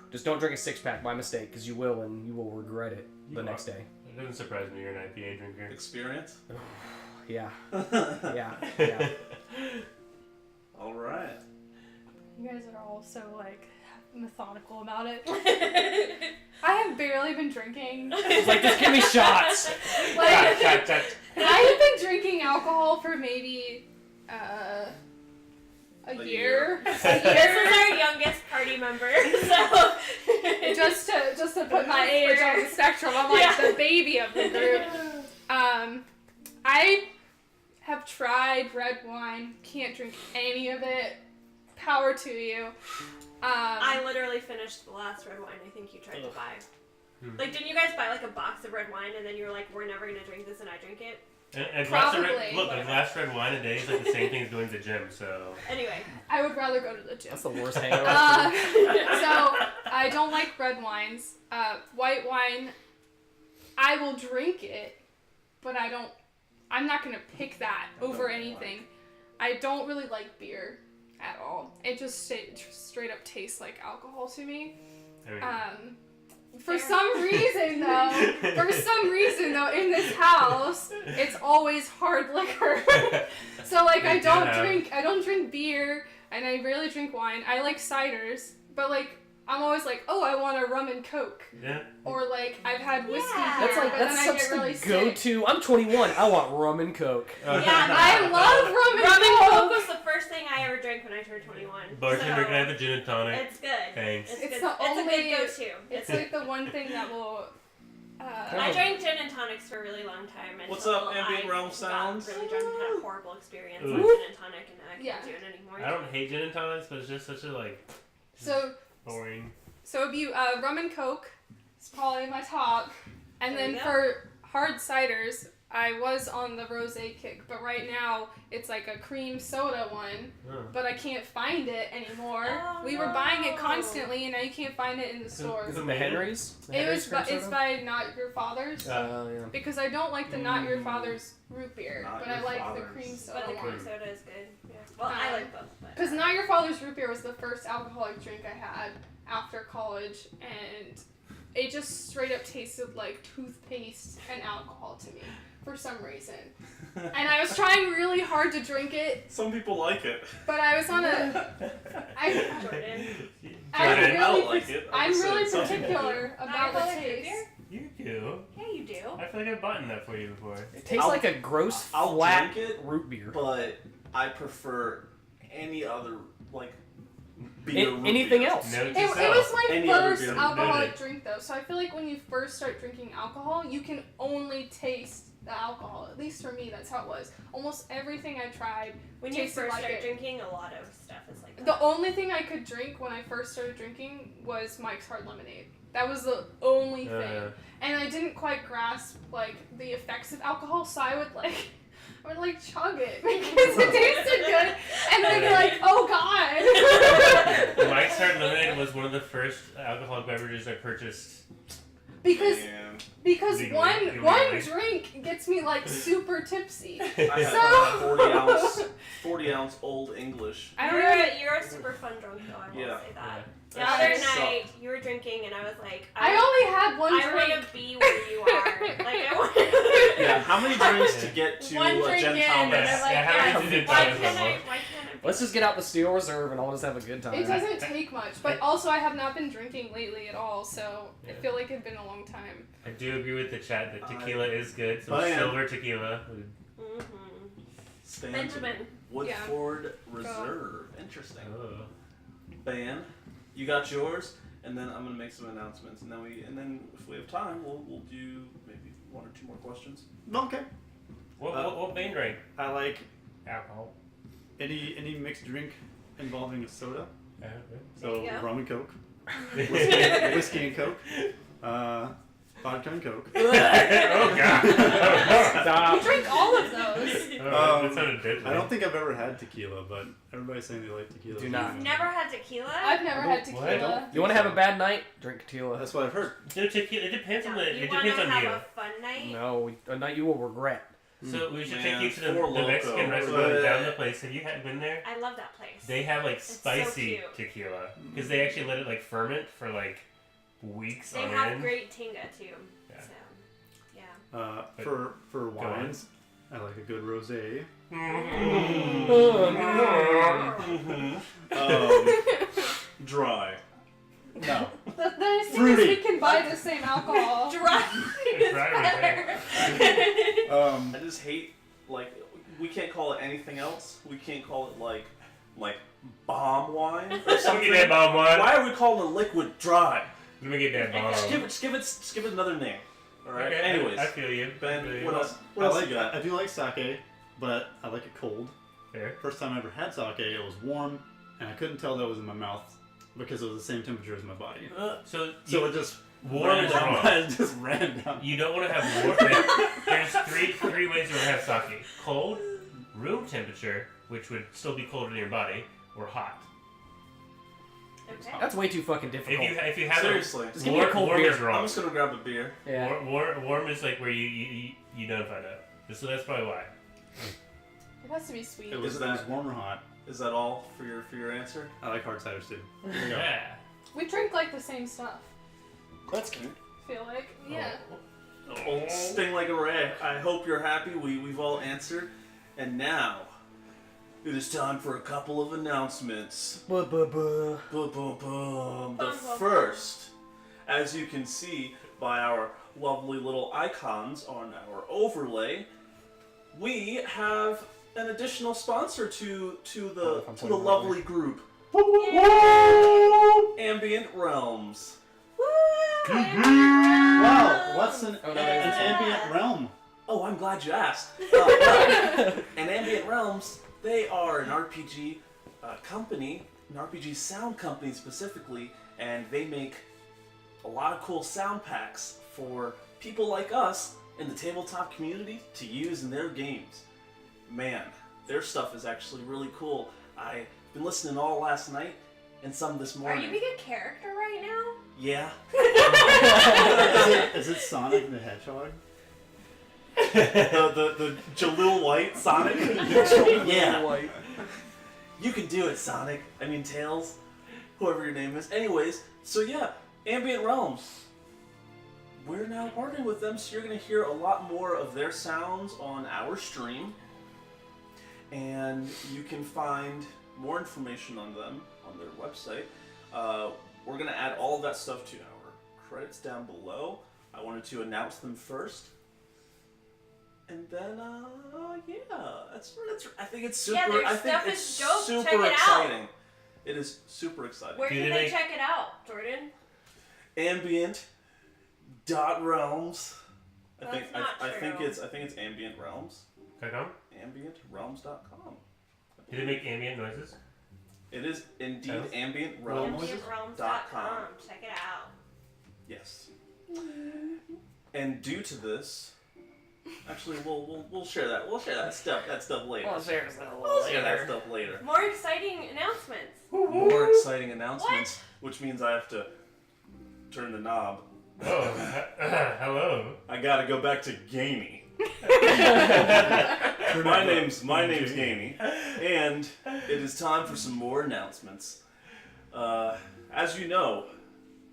just don't drink a 6-pack by mistake, because you will, and you will regret it the You next are. day. It doesn't surprise me you're an IPA drinker. Experience. Yeah, yeah. All right. you guys are all so like methodical about it. I have barely been drinking. It's like, just give me shots. Like, Shot. I have been drinking alcohol for maybe a year. This is our youngest party member, so just to put my age on the spectrum, I'm like the baby of the group. I have tried red wine, can't drink any of it. Power to you. I literally finished the last red wine I think you tried to buy. Like, didn't you guys buy like a box of red wine and then you were like, we're never gonna drink this, and I drink it? And a glass of red, Probably. look, a glass red wine a day is like the same thing as going to the gym. So Anyway, I would rather go to the gym. That's the worst hangover. So I don't like red wines. White wine, I will drink it, but I'm not gonna pick that over anything. I don't really like beer. at all. It just straight up tastes like alcohol to me. I mean, For some reason though, in this house, it's always hard liquor. So like I don't drink beer, and I rarely drink wine. I like ciders, but like I'm always like, oh, I want a rum and coke. Yeah. Or like I've had whiskey Yeah. here, That's like but that's then I get such really the sick. go-to. I'm 21. I want rum and coke. Yeah, I love rum and Rum and coke. Coke was the first thing I ever drank when I turned 21. Bartender, so can I have a gin and tonic? It's good. Thanks. It's It's good. the It's only- a good go-to. It's like the one thing that will. I drank gin and tonics for a really long time. What's until up, Ambient I Realm got Sounds? really drunk and had a horrible experience Ooh. with gin and tonic, and I Yeah. can't do it anymore. I don't hate gin and tonics, but it's just such a like So boring. it'd be rum and coke. It's probably my top, and There then you go. for hard ciders, I was on the rosé kick, but right now it's like a cream soda one. Oh. But I can't find it anymore. Oh, We were buying it no. constantly, and now you can't find it in the store. Is it the Henry's? The It Henry's was, cream it's soda? by Not Your Father's. Oh yeah. Because I don't like the Not Your Father's root beer, Not but I Your like Father's. the cream soda But the cream one. soda is good. Yeah. Well, I like both. But Because Not Your Father's root beer was the first alcoholic drink I had after college, and it just straight up tasted like toothpaste and alcohol to me for some reason. And I was trying really hard to drink it, Some people like it. but I was on a. Jordan. I'm Jordan, I don't really, like it. I'm just really saying, some people particular about the Not-alcoholic root taste. beer? You do. Yeah, you do. I feel like I've bought that for you before. It tastes I'll- like a gross I'll flat drink it, root beer. But I prefer any other like beer. root Anything beer. else? Note It to was self. my Any other first beer. alcoholic Noted. drink though, so I feel like when you first start drinking alcohol, you can only taste the alcohol. At least for me, that's how it was. Almost everything I tried. When you Tasted first like start it. drinking, a lot of stuff is like that. The only thing I could drink when I first started drinking was Mike's Hard Lemonade. That was the only thing. And I didn't quite grasp like the effects of alcohol, so I would like chug it because it tasted good, and then you're like, oh god. Mike's Hard Lemonade was one of the first alcoholic beverages I purchased. because Man. because Legally. one drink gets me like super tipsy. I had So- 40 ounce Old English. I don't know. You're a super fun drunk though. I will Yeah. say that. The That other shit night, you were drinking, and I was like, I only had one I drink. want to be where you are. Like I want. Yeah, how many drinks to get to One a drink Gen in, Thomas? and I'm like, Yeah, how many yes, did why Thomas can't have? I? Why can't I? Let's just get out the Steel Reserve and I'll just have a good time. It doesn't take much, but also I have not been drinking lately at all, so I Yeah. feel like it's been a long time. I do agree with the chat that tequila is good. Some Bam. silver tequila. Mm-hmm. Stand Benjamin. Woodford Reserve. Interesting. Oh. Ban, you got yours, and then I'm gonna make some announcements, and then if we have time, we'll do maybe one or two more questions. Okay. What main drink? I like Alcohol. any mixed drink involving a soda. Yeah, There So you go. rum and coke, okay. whiskey and coke, vodka and coke. Oh god. You Stop. drink all of those. Oh, that sounded deadly. I don't think I've ever had tequila, but everybody's saying they like tequila. Do not. You've never had tequila? I've never had What? tequila. You want to have a bad night? Drink tequila. That's what I've heard. No, tequila. It depends on No, the. you It want depends to on have you. a fun night? No, a night you will regret. So we should Man, take you to the Four Loko. Mexican restaurant down the place. Have you been there? I love that place. They have like so spicy cute. tequila because they actually let it like ferment for like weeks They on have end. great tinga too. Yeah. So, yeah. For wines, I like a good rosé. Dry. No. The thing is, Fruity. we can buy the same alcohol. Dry is Dry right better. I just hate we can't call it anything else. We can't call it like bomb wine or Let me something. get that bomb one. Why are we calling a liquid dry? Let me get that bomb. Just give it another name. All right. Okay, Anyways, I feel you. I feel Ben, you. what else? What I else like. you got? I do like sake, but I like it cold. Fair. First time I ever had sake, it was warm, and I couldn't tell that it was in my mouth because it was the same temperature as my body. So So it just warm ran is down. wrong. It just ran down. You don't want to have warm. There's three ways you want to have sake: cold, room temperature, which would still be colder than your body, or hot. Okay. That's way too fucking difficult. If you have Seriously. Just give me a cold warm beer. is wrong. I'm just gonna grab a beer. Yeah. Warm is like where you don't find out. So that's probably why. It has to be sweet. It was that- warm or hot. Is that all for your answer? I like hard ciders too. Yeah. We drink like the same stuff. That's cute. I feel like. Yeah. Oh, sting like a ray. I hope you're happy. We've all answered. And now, it is time for a couple of announcements. Buh, buh, buh. Boom, boom, boom. The first, as you can see by our lovely little icons on our overlay, we have an additional sponsor to the lovely group. Ambient Realms. Wow, what's an Oh, no, ambient realm? Oh, I'm glad you asked. And Ambient Realms, they are an RPG company, an RPG sound company specifically, and they make a lot of cool sound packs for people like us in the tabletop community to use in their games. Man, their stuff is actually really cool. I've been listening all last night and some this Are morning. you being a character right now? Yeah. Is it Sonic the Hedgehog? the Jalil White Sonic? Yeah. White. You can do it, Sonic. I mean, Tails. Whoever your name is. Anyways, so yeah, Ambient Realms. We're now partnering with them, so you're going to hear a lot more of their sounds on our stream. And you can find more information on them on their website. We're going to add all of that stuff to our credits down below. I wanted to announce them first. And then, that's I think it's super. Yeah, their I think stuff it's is dope. super Check it out. exciting. It is super exciting. Where Do can they they make- check it out, Jordan? Ambient.realms. I think That's not I think true. it's Ambient Realms. .com? AmbientRealms.com. Do they make ambient noises? It is indeed Yes. Ambient Realms. AmbientRealms.com. Check it out. Yes. And due to this, actually, we'll share that. We'll share that stuff later. Well, there's that a We'll little share that later. stuff later. More exciting announcements. More exciting announcements, which means I have to turn the knob. Oh, hello. I gotta go back to gamey. My name's Gamey, and it is time for some more announcements. As you know,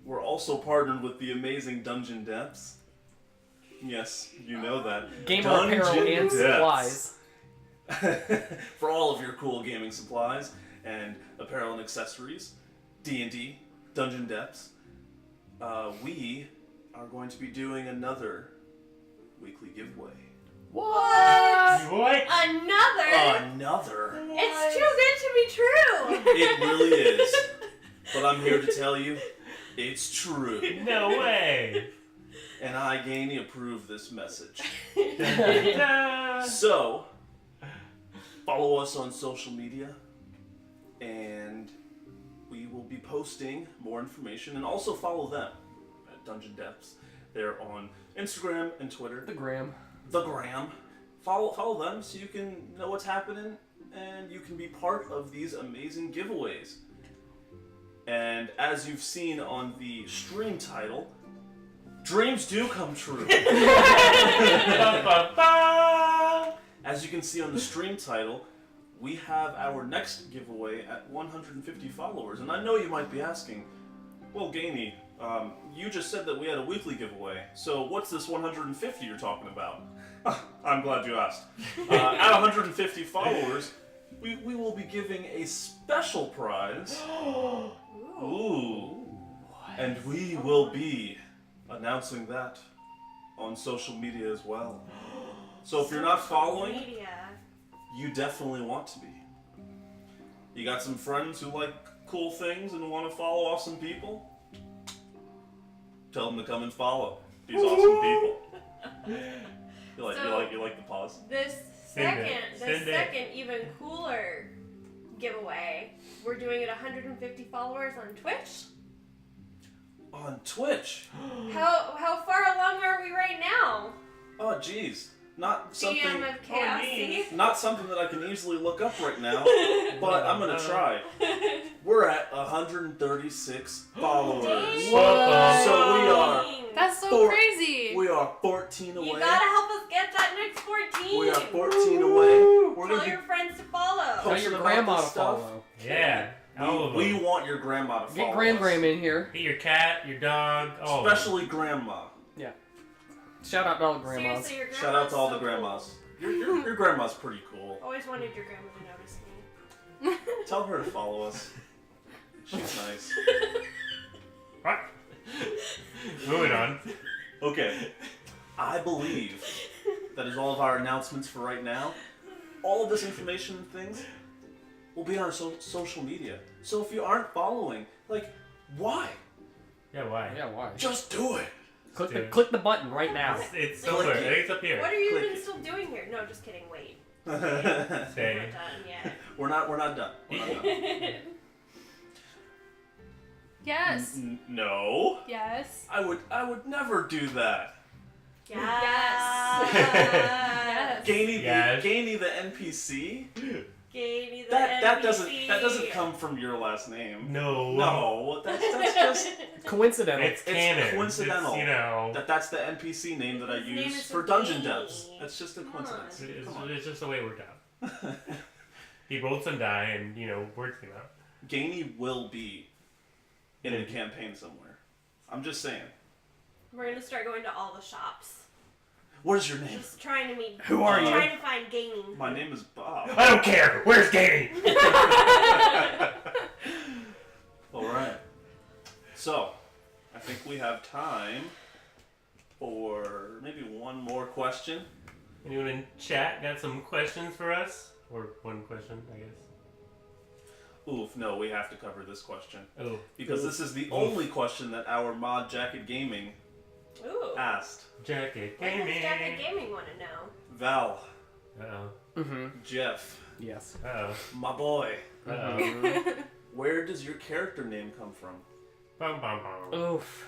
we're also partnered with the amazing Dungeon Depths. Yes, you know that. Gamer apparel and Depths. supplies. For all of your cool gaming supplies and apparel and accessories, D&D, Dungeon Depths, we are going to be doing another weekly giveaway. What? What? Another? Another? It's too good to be true. It really is. But I'm here to tell you, it's true. No way. And I, Gainey, approve this message. Ta-da. So, follow us on social media, and we will be posting more information, and also follow them at Dungeon Depths. They're on Instagram and Twitter. The gram. The gram. Follow them so you can know what's happening, and you can be part of these amazing giveaways. And as you've seen on the stream title, dreams do come true. Ba-ba-ba. As you can see on the stream title, we have our next giveaway at 150 followers. And I know you might be asking, well, Gainey, you just said that we had a weekly giveaway. So what's this 150 you're talking about? I'm glad you asked. At 150 followers, we will be giving a special prize. Ooh. And we will be announcing that on social media as well. So if you're not following, Media. you definitely want to be. You got some friends who like cool things and want to follow awesome people? Tell them to come and follow these awesome people. You like the pause? This Send it. Send it. second even cooler giveaway. We're doing it 150 followers on Twitch. On Twitch? How far along are we right now? Oh, geez. Not something. DM of Chaos. geez. Not something that I can easily look up right now, but I'm gonna try. We're at 136 followers. Dang. What? So we are That's so Four. crazy. We are 14 away. You gotta help us get get that next 14. We are 14 away. We're Tell gonna your friends to follow. Tell Posting your about grandma this to stuff. follow. Yeah. All of We them. want your grandma to follow Get Gram us. Gram in here. Get your cat, your dog, all of them. Especially grandma. Shout out to all the grandmas. Seriously, your grandma's Shout out to all so the grandmas. Cool. Your grandma's pretty cool. Always wanted your grandma to notice me. Tell her to follow us. She's nice. What? Moving on. Okay. I believe that is all of our announcements for right now. All of this information and things will be on our social media. So if you aren't following, why? Yeah, why? Yeah, why? Just do it. Click the button right now. It's somewhere. I think it's up here. What are you Click even it. still doing here? No, just kidding. Wait. We're Stay. We're not done yet. not done. We're not done. Yes. No. Yes. I would never do that. Yes. Yes. Gainey the NPC? Gave me the That NPC. doesn't come from your last name. No. No, that's just Coincidental. It's canon. coincidental. It's, that's the NPC name that I His name use is for dungeon Gainey. devs. That's just a coincidence. Come on. it's just the way it worked out. He rolled some die and, words came out. Gainey will be in a campaign somewhere. I'm just saying. We're gonna start going to all the shops. What is your name? Just trying to meet. Who are you? Trying to find gaming. My name is Bob. I don't care. Where's Gainey? All right. So, I think we have time for maybe one more question. Anyone in chat got some questions for us? Or one question, I guess. Oof, no, we have to cover this question. Oh. Because this is the only question that our mod Jacket Gaming Ooh. asked. Jacket What does Gaming. Jacket Gaming want to know? Val, Uh-oh. Mm-hmm. Jeff, Yes. Uh-oh. my boy, Uh-oh. where does your character name come from? Bum, bum, bum. Oof.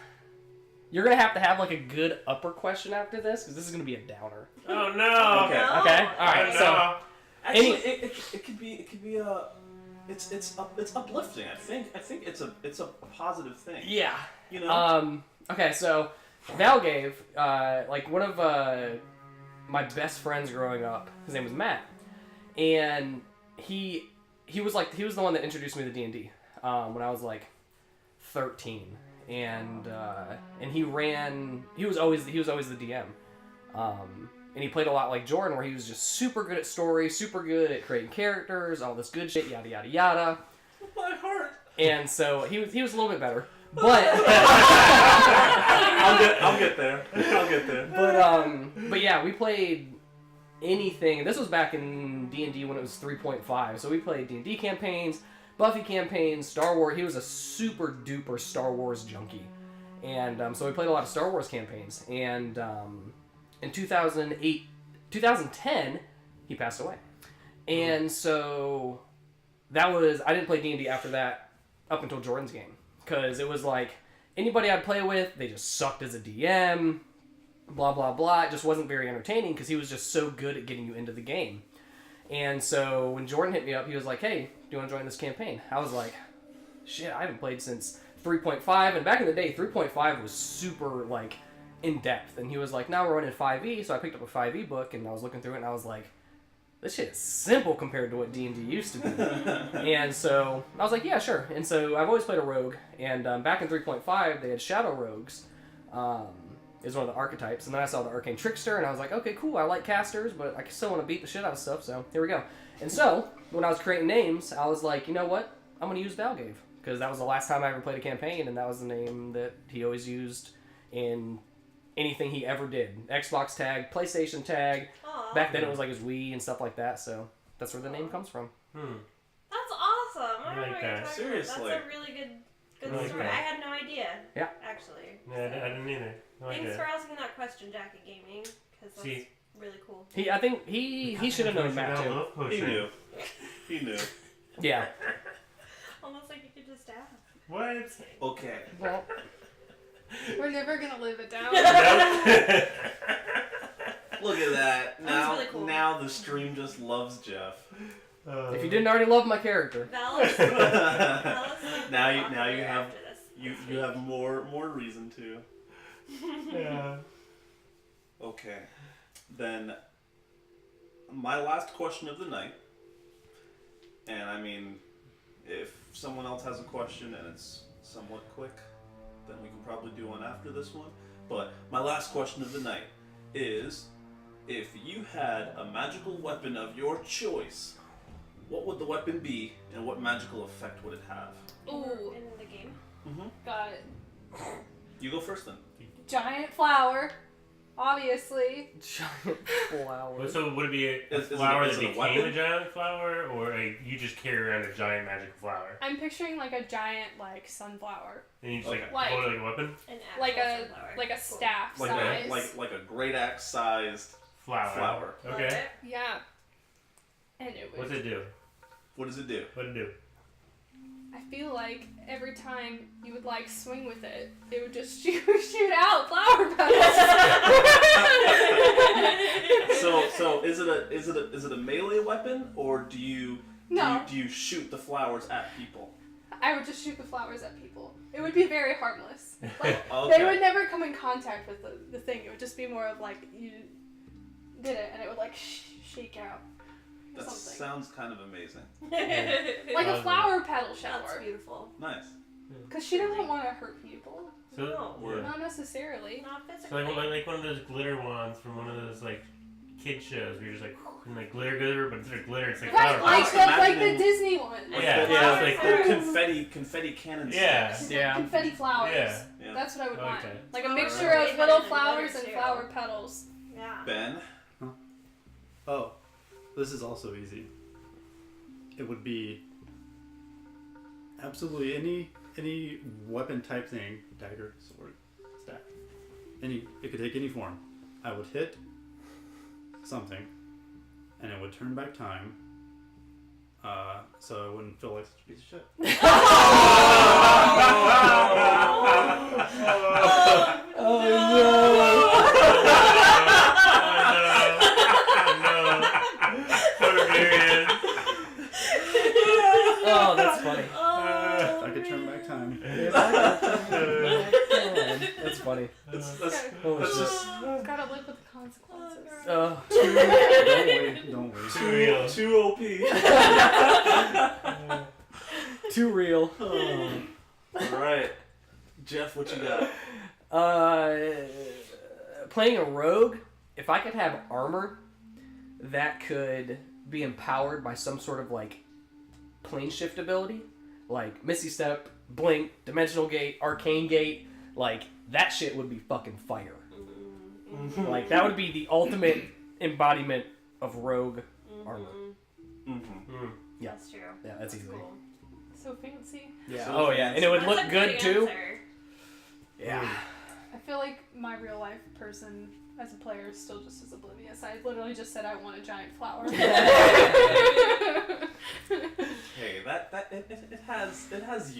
You're gonna have to have a good upper question after this, because this is gonna be a downer. Oh, no. Okay. No. Okay. All right. Oh, So no. Actually, it could be a, it's uplifting. I think it's a positive thing. yeah. You know. Okay. So Val gave one of my best friends growing up. His name was Matt, and he was the one that introduced me to D&D when I was 13, and he was always the DM. And he played a lot like Jordan, where he was just super good at story, super good at creating characters, all this good shit, yada yada yada. My heart. And so he was a little bit better, but I'll get there. I'll get there. but yeah, we played anything. And this was back in D&D when it was 3.5. So we played D&D campaigns, Buffy campaigns, Star Wars. He was a super duper Star Wars junkie, and so we played a lot of Star Wars campaigns. And in 2010, he passed away. And so I didn't play D&D after that up until Jordan's game. Because it was anybody I'd play with, they just sucked as a DM, blah, blah, blah. It just wasn't very entertaining because he was just so good at getting you into the game. And so when Jordan hit me up, he was like, hey, do you want to join this campaign? I was like, shit, I haven't played since 3.5. And back in the day, 3.5 was super, in depth, and he was like, now we're running 5e, so I picked up a 5e book, and I was looking through it, and I was like, this shit is simple compared to what D&D used to be. And so I was like, yeah, sure. And so I've always played a rogue, and back in 3.5, they had shadow rogues, is one of the archetypes, and then I saw the arcane trickster, and I was like, okay, cool, I like casters, but I still want to beat the shit out of stuff, so here we go. And so when I was creating names, I was like, you know what, I'm going to use Valgave, because that was the last time I ever played a campaign, and that was the name that he always used in anything he ever did. Xbox tag, PlayStation tag. Aw. Back then it was his Wii and stuff like that, so that's where the name comes from. That's awesome. I I don't know like what you're that. talking Seriously. about. That's a really good I like story. that. I had no idea. Yeah. Actually. Yeah, I didn't either. I like Thanks that. for asking that question, Jacket Gaming, because that's See. really cool. I think he should have known Matt too. Love He potion. knew. He knew. Yeah. Almost like you could just ask. What? Okay. Well, We're never gonna live it down. Look at that. Now, really cool. now the stream just loves Jeff. if you didn't already love my character. Valid. Now you have you have more reason to. Yeah. Okay. then my last question of the night, and I mean, if someone else has a question and it's somewhat quick, then we can probably do one after this one. But my last question of the night is, if you had a magical weapon of your choice, what would the weapon be, and what magical effect would it have? Ooh, In the game. Mm-hmm. got it. You go first then. Giant flower, obviously. Giant flower. So would it be a Is it- flower is that it a became weapon? a giant flower, or you just carry around a giant magic flower? I'm picturing like a giant like sunflower, And you just Okay. Like- hold it like a weapon? An like actual a sunflower. like a Cool. staff Like size. like a great axe sized Flower. flower. Love Okay. it. Yeah. And it would. What's it do? What does it do? What'd it do? I feel like every time you would like swing with it, it would just shoot out flower petals. So is it a melee weapon, or do you No. do you shoot the flowers at people? I would just shoot the flowers at people. It would be very harmless. Like Okay. they would never come in contact with the thing. It would just be more of like you did it and it would like shake out or That something. sounds kind of amazing. Like a Lovely. flower petal That's shower. beautiful. Nice. Because she doesn't want to hurt people. So, No. Word. Not necessarily. Not So physically. like one of those glitter wands from one of those like kid shows where you're just like and like glitter, but instead of glitter, it's like Right, flower. like was the, like the imagining- Disney one. Yeah, Yeah, it's the like confetti cannon. Yeah. sticks. Yeah. Confetti flowers. Yeah. Yeah. That's what I would I like want. that. Like a Flowers mixture are of way little better than flowers glitter, and too. flower petals. Yeah. Ben. Oh, this is also easy. It would be absolutely any weapon type thing, dagger, sword, staff. It could take any form. I would hit something, and it would turn back time. So I wouldn't feel like such a piece of shit. Oh, that's funny. If I could turn back time. That's funny. That's Holy that's shit. just Gotta live with the consequences. Don't wait. Too real. too OP. Too real. All right, Jeff, what you got? Playing a rogue, if I could have armor that could be empowered by some sort of like plane shift ability, like Misty Step, Blink, Dimensional Gate, Arcane Gate, like that shit would be fucking fire. Like that would be the ultimate embodiment of rogue armor. Mm-hmm. Yeah. That's true. Yeah, that's easy. Cool. So fancy. Yeah. So Oh yeah, and it would That's look a good too. answer. Yeah. I feel like my real life person as a player is still just as oblivious. I literally just said I want a giant flower. Hey, it has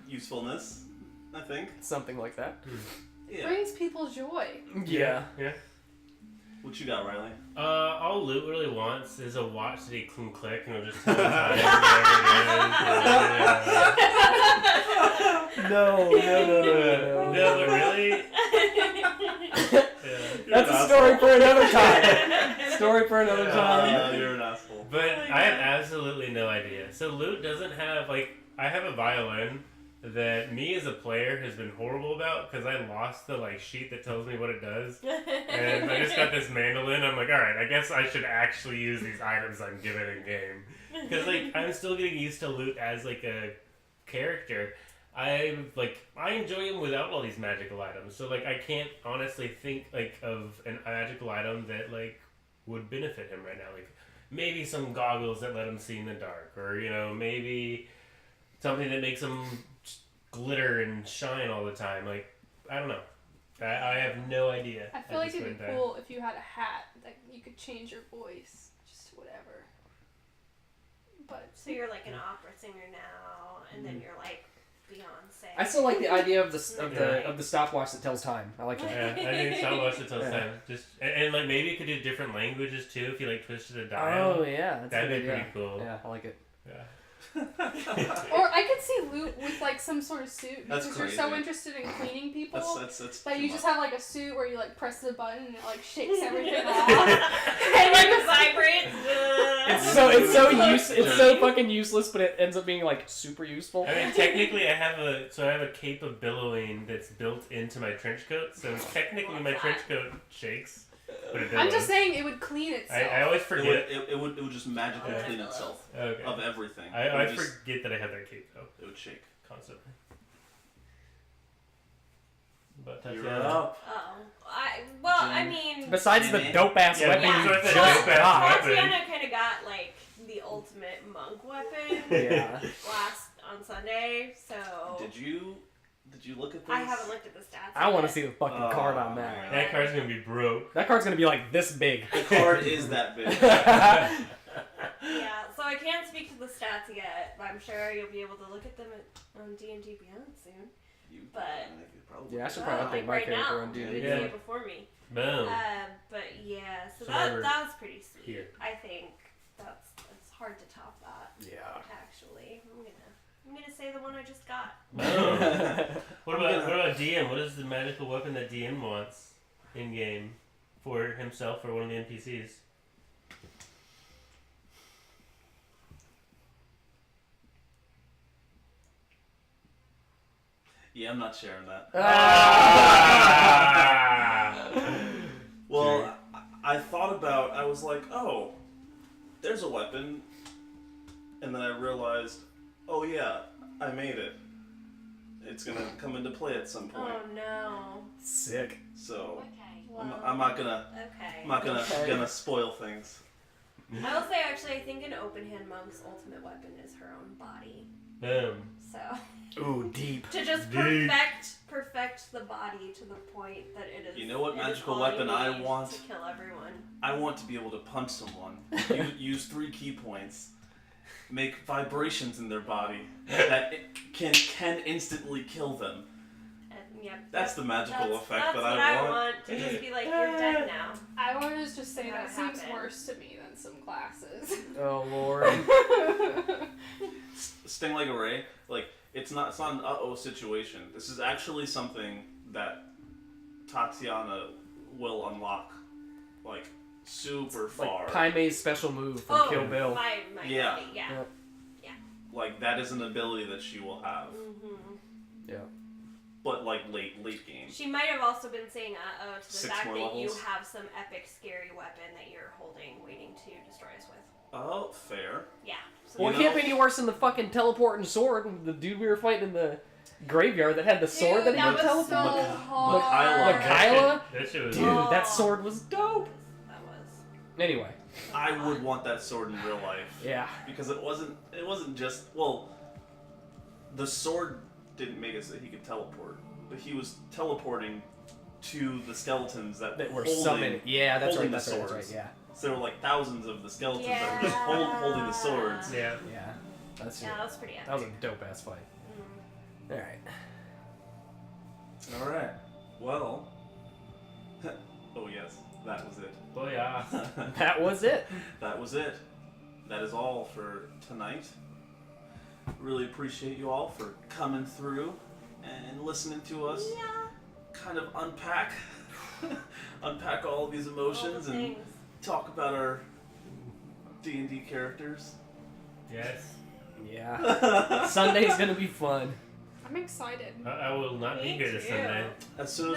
usefulness, I think. Something like that. Yeah. Brings people joy. Yeah. Yeah. What you got, Riley? All Luke really wants is a watch that he can click and it'll just tell the time whenever it is. No, no. No, but really? That's a story for another time. Story for another time. You're an asshole. But I have absolutely no idea. So Luke doesn't have, like, I have a violin that me as a player has been horrible about because I lost the, like, sheet that tells me what it does. And I just got this mandolin. I'm like, alright, I guess I should actually use these items I'm given in game. Because, like, I'm still getting used to Luke as, like, a character. I enjoy him without all these magical items. So, like, I can't honestly think, like, of a magical item that, like, would benefit him right now. Like, maybe some goggles that let him see in the dark. Or, you know, maybe something that makes him glitter and shine all the time. Like, I don't know. I have no idea. I feel like it'd be cool if you had a hat that you could change your voice. Just whatever. But So you're like an opera singer now, and then you're like Beyonce. I still like the idea of the stopwatch that tells time. I like that. Yeah, I think it's not much that tells Yeah. time. Just and like maybe it could do different languages too if you like twisted a dial. Oh yeah, that's a That'd good be pretty idea. cool. Yeah, I like it. Yeah. Or I could see Loot with like some sort of suit That's because you're so crazy. interested in cleaning people. That's But too you just much. have like a suit where you like press the button and it like shakes everything off. And like it vibrates. It's so fucking useless, but it ends up being like super useful. I mean, technically, I have a cape of billowing that's built into my trench coat. So technically, my trench coat shakes, but it billows. I'm just saying it would clean itself. I always forget. It would just magically Okay. clean itself Okay. of everything. I It would just- forget that I have that cape though, It would shake. constantly. But You're Tatiana. up. I mean, Besides the Jimmy? dope ass Yeah, weapon, yeah. you so it's a just dope-ass got. weapon. Tatiana kind of got like the ultimate monk weapon Yeah. last on Sunday, so Did you look at this? I haven't looked at the stats. I want to yet. see the fucking card on that. That card's gonna be broke. That card's gonna be like this big. The card is that big. Yeah, so I can't speak to the stats yet, but I'm sure you'll be able to look at them on D&D Beyond soon. I But- could probably Yeah, I should Well, probably update like my right character now, on you D&D. can Yeah. see it before me. Boom. But yeah, so Survivor. that was pretty sweet. Here. I think that's hard to top that. Yeah. Actually, I'm gonna say the one I just got. Boom. What about DM? What is the magical weapon that DM wants in game for himself or one of the NPCs? Yeah, I'm not sharing that. Ah! Well, I thought about. I was like, oh, there's a weapon, and then I realized, oh yeah, I made it. It's gonna come into play at some point. Oh no. Sick. So Well, I'm not gonna. Okay. I'm not gonna Okay. gonna spoil things. I will say, actually, I think an open hand monk's ultimate weapon is her own body. Boom. So Ooh, deep. to just Deep. perfect the body to the point that it is. You know what it is magical all weapon you I need want? to kill everyone. I want to be able to punch someone. Use 3 key points. Make vibrations in their body that it can instantly kill them. And yep. That's the magical effect that's that what I want. I want to just be like, you're dead now. I want to just say that That seems happened. worse to me than some classes. Oh lord. Sting like a ray, like it's not an uh-oh situation. This is actually something that Tatiana will unlock, like super far. Like Paime's special move from Kill Bill. My Yeah. body, yeah. Yep. Like that is an ability that she will have, Mm-hmm. Yeah. but like late game. She might have also been saying uh-oh to the 6 fact more that you levels. have some epic, scary weapon that you're holding, waiting to destroy us with. Oh, fair. Yeah. So Well, You it can't know- be any worse than the fucking teleporting sword. The dude we were fighting in the graveyard that had the sword Dude, that he that would was so teleport. hard. Mikhaila. Kyla? That shit was. Dude, Oh. that sword was dope. that was. Anyway, I would want that sword in real life. yeah. Because it wasn't just, well, the sword didn't make it so he could teleport, but he was teleporting to the skeletons that That were holding, summoned. Yeah, that's holding right. the That's right. That's swords. right. Yeah. So there were like thousands of the skeletons that were just Yeah. holding the swords. Yeah. Yeah. That's Yeah, that was pretty epic. that was a dope ass fight. Mm. All right. All right. Well. Oh yes, that was it. Oh yeah. That was it. That was it. That is all for tonight. Really appreciate you all for coming through and listening to us Yeah. kind of unpack all of these All emotions the and things. talk about our D&D characters. Yes. Yeah. Sunday's gonna be fun. I'm excited. I will not be Me here this too. Sunday. As soon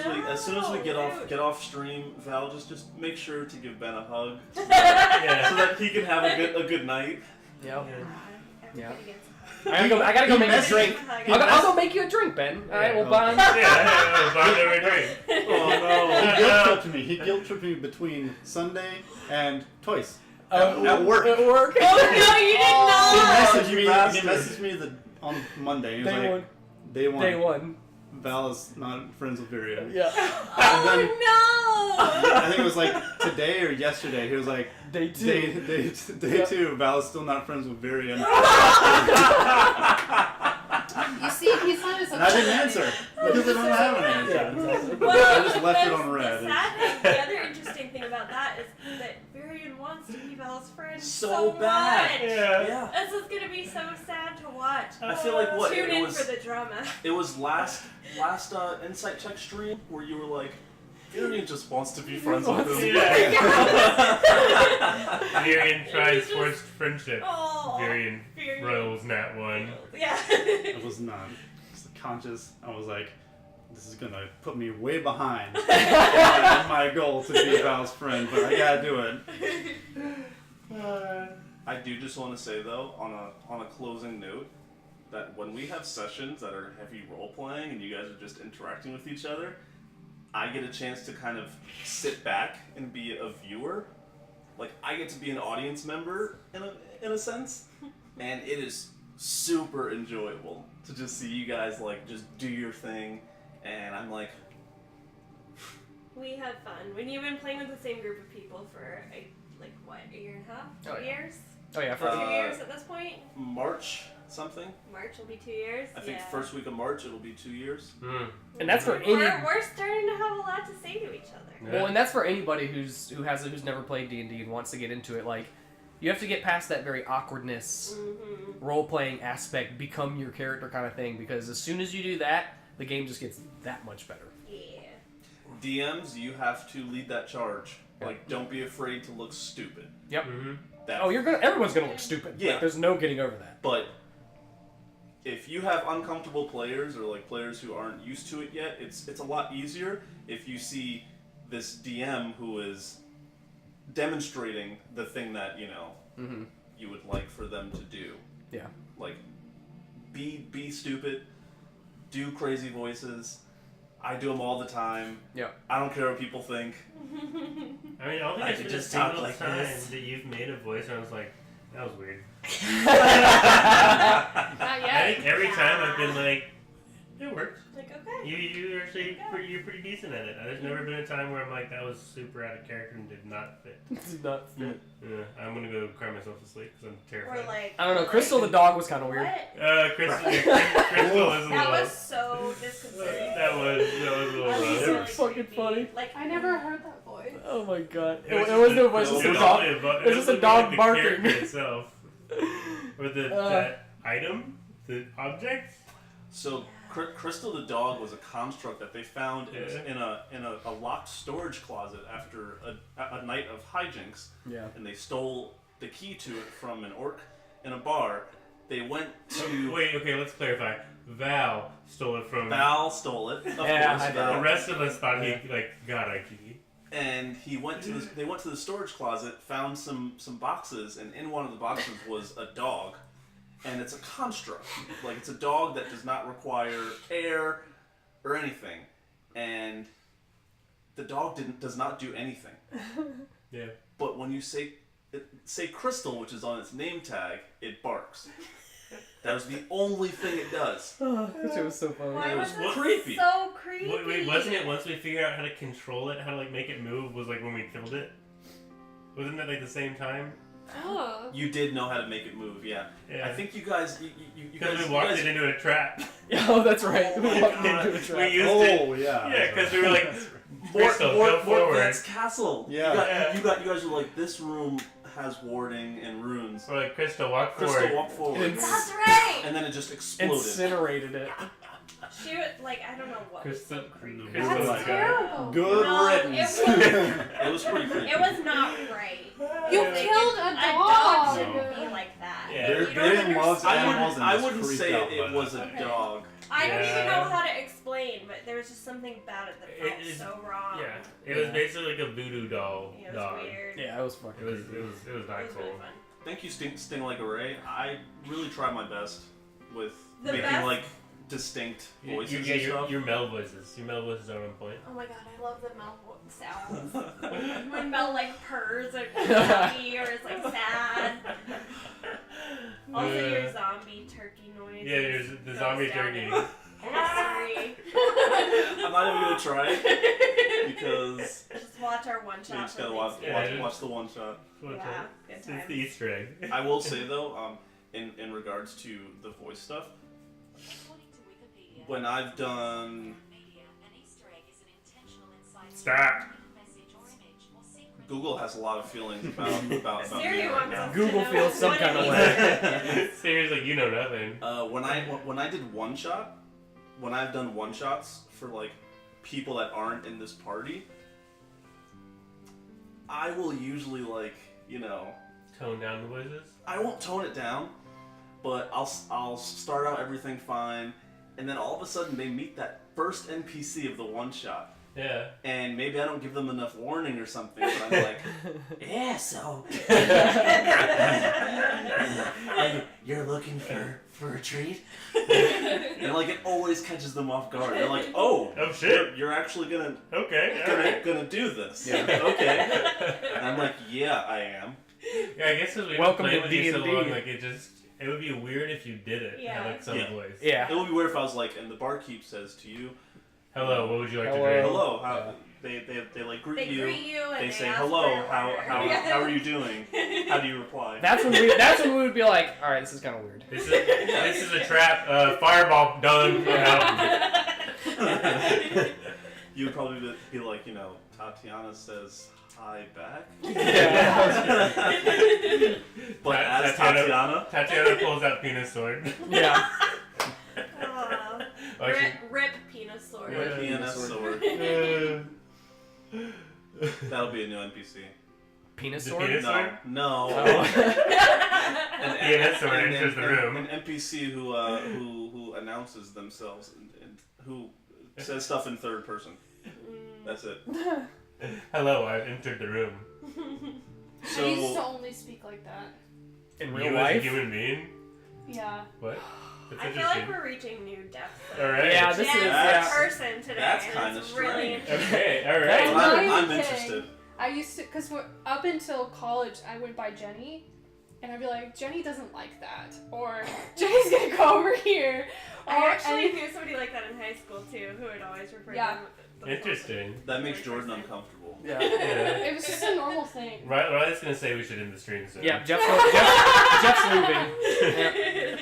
as we get No, get off stream, Val, just make sure to give Ben a hug so Yeah. that he can have a good night. Yep. Everybody gets I gotta go make a Everybody drink. gets a hug. I'll go make you a drink, Ben. All right, Yeah. we'll bond. Yeah. Bond over a drink. He guilt tripped me. He guilt tripped me between Sunday and twice. At work. At work. Oh no, you did not! He you bastard. messaged me on Monday. He was Day like, one. Day one. Day one. Val is not friends with Viria. Yeah. Oh I think it was like today or yesterday. He was like, Day two. Day Yep. 2. Val is still not friends with Viria. You see, he's not as And I didn't answer because I don't have an answer. Yeah, exactly. no! Well, I just left it on the red. sad thing, the other interesting interesting thing about that is that Varian wants to be Val's friend So bad. much. Yeah. This is gonna be so sad to watch. I feel like what Tune it in was. for the drama. It was last insight check stream where you were like, Varian just wants to be friends with him. Varian tries forced friendship. Oh, Varian Varian. rolls nat 1. Yeah. I was not conscious. I was like, this is gonna put me way behind on my goal to be Val's friend, but I gotta do it. I do just want to say though, on a closing note, that when we have sessions that are heavy role playing and you guys are just interacting with each other, I get a chance to kind of sit back and be a viewer. Like I get to be an audience member in a sense, and it is super enjoyable to just see you guys like just do your thing, and I'm like, We had fun. When you've been playing with the same group of people for a year and a half? 2 Oh, yeah. years? Oh yeah, 2 years at this point? March something. March will be 2 years. I think yeah. first week of March it'll be 2 years. and that's for any. We're starting to have a lot to say to each other. Well, and that's for anybody who's never played D&D and wants to get into it. Like, you have to get past that very awkwardness, role playing aspect, become your character kind of thing. Because as soon as you do that, the game just gets that much better. Yeah. DMs, you have to lead that charge. Like, don't be afraid to look stupid. Yep. That, Oh, everyone's gonna look stupid. Yeah. Like, there's no getting over that. But if you have uncomfortable players or like players who aren't used to it yet, it's a lot easier if you see this DM who is demonstrating the thing that you would like for them to do. Yeah. Like, be stupid, do crazy voices. I do them all the time. Yep. I don't care what people think. I mean, I don't think I it's could been a just talk single like time this. that you've made a voice and I was like, that was weird. Not I yet. think every time I've been like, it worked. Like, okay. You're actually you're pretty decent at it. There's never been a time where I'm like, that was super out of character and did not fit. It's not fit. Yeah, I'm gonna go cry myself to sleep because I'm terrified. Or like. I don't know. Crystal the dog was kind of weird. What? Crystal was a little. That was so disconcerting. That was a little That was rough. really It was fucking creepy. funny. Like I never heard that voice. Oh my god. It, was was no voice. It was just a dog. It It was just a dog the barking. character itself, or that item, the object. So Crystal the dog was a construct that they found in a locked storage closet after a night of hijinks. Yeah. And they stole the key to it from an orc in a bar. They went to Wait, okay, let's clarify. Val stole it from. Val stole it. Of Yeah, course, I Val. The rest of us thought he got a key. And they went to the storage closet, found some boxes, and in one of the boxes was a dog. And it's a construct. Like, it's a dog that does not require air or anything. And the dog does not do anything. Yeah. But when you say Crystal, which is on its name tag, it barks. That was the only thing it does. That shit was so funny. Why It was was it creepy. so creepy? Wait, wasn't it once we figured out how to control it, how to like make it move, was like when we killed it? Wasn't that like the same time? Oh. You did know how to make it move, yeah. Yeah. I think you guys, you Because guys, we walked you guys it into a trap. Oh, that's right. Oh We my walked God. into a trap. We used it. Oh yeah. Yeah, because we were like, Mort Crystal, go forward. Vance Castle. Yeah. You guys were like, this room has warding and runes. We're like, Crystal, walk Crystal, forward. walk forward. It's- That's right. And then it just exploded. Incinerated it. She was like, I don't know what was Crystal, so creepy. Crystal That's was terrible. Good No, riddance. It was pretty creepy. It was not right. You Yeah. killed a A dog dog. shouldn't be like that. Yeah. You don't Varian loves understand. animals and I is wouldn't freaked say out it by was that. a Okay. dog. I don't even Yeah. know how to explain, but there was just something about it that felt It is- so wrong. Yeah, it was basically like a voodoo doll It was dog. weird. Yeah, it was fucking. It was creepy. not It was cool. really fun. Thank you, Sting Like a Ray. I really try my best with The making best- like distinct voices Yeah, and stuff. your Mel voices. Your Mel voices are on point. Oh my god, I love the Mel sounds. When Mel like purrs or happy or is like sad. Also your zombie turkey noise. Yeah, there's the zombie turkey. Sorry. I'm not even gonna try it because Just watch our one you shot. just gotta for watch, Thanksgiving. Yeah. watch the one shot. Yeah, good It's times. the Easter egg. I will say though, in regards to the voice stuff, when I've done Stop. Google has a lot of feelings about me Siri right wants now. us Google to know feels some what kind it of is. way. Seriously, you know nothing. When I did one shot, when I've done one shots for like people that aren't in this party, I will usually like, you know, Tone down the voices. I won't tone it down, but I'll start out everything fine, and then all of a sudden they meet that first NPC of the one shot. Yeah. And maybe I don't give them enough warning or something, but I'm like, yeah, so you're looking for a treat? And like it always catches them off guard. They're like, oh shit. you're actually gonna Okay. gonna do this. Yeah. Okay. And I'm like, yeah, I am. Yeah, I guess because we've been Welcome playing to with you so D&D. long, like it would be weird if you did it. Yeah. Have like some Yeah. voice. Yeah. It would be weird if I was like, and the barkeep says to you, Hello, what would you like Hello. to drink? hello, how Yeah. they like greet They you. greet you and They they say ask hello. for your How order. how are you doing? How do you reply? That's when we would be like, all right, this is kind of weird. This is a trap. Fireball done. I'm out. You'd probably be like, you know, Tatiana says hi back. Yeah. But as Tatiana, Tatiana pulls out penis sword. Yeah. Oh, Oh, she- rip penis sword. Yeah. PNS sword. That'll be a new NPC. Penis The sword? penis- No, sword? no. Oh. An PNS sword enters the room. An NPC who announces themselves and who says stuff in third person. That's it. Hello, I've entered the room. I used to So only speak like that. In You real as a life? human being? Yeah. What? That's I feel interesting. like we're reaching new depths. Alright. Yeah, this Jazz is. in That's- person today. that's and kinda it's really strange. interesting. Okay, I'm alright. not even I'm kidding. interested. I used to, because up until college, I went by Jenny, and I'd be like, Jenny doesn't like that, or Jenny's gonna go over here. Or, I actually and- knew somebody like that in high school too, who would always refer Yeah. to them. Interesting. That makes Jordan uncomfortable. Yeah. Yeah. It was just a normal thing. Riley's gonna say we should end the stream soon. Yeah, Jeff's leaving. Yeah.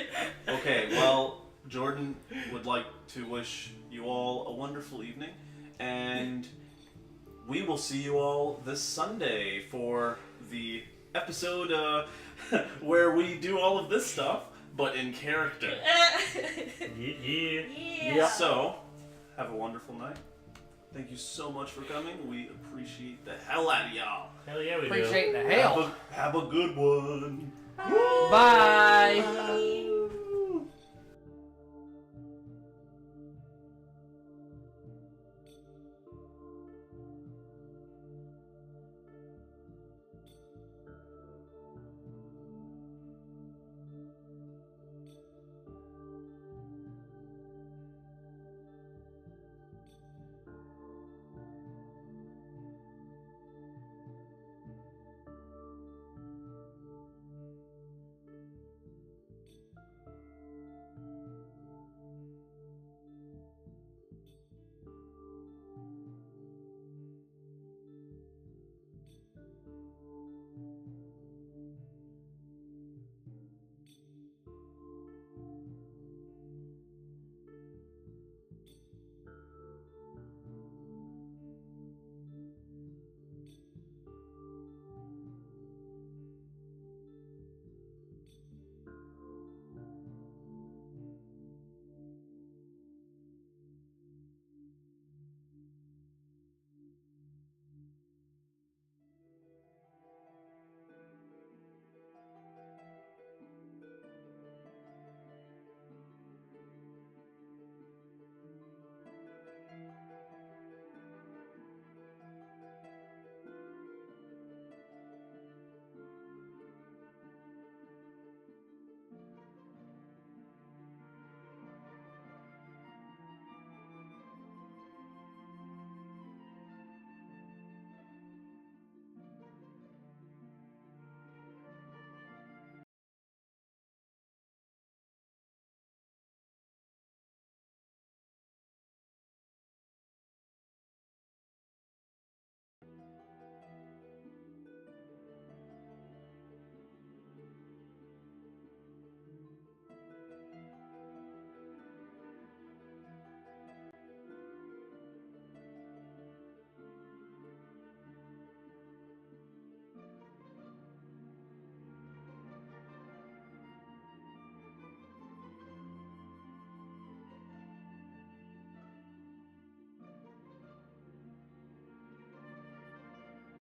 Okay, well, Jordan would like to wish you all a wonderful evening, and we will see you all this Sunday for the episode where we do all of this stuff, but in character. Yeah. Yeah. So, have a wonderful night. Thank you so much for coming. We appreciate the hell out of y'all. Hell yeah, we do. Appreciate the hell. Have a good one. Bye. Bye.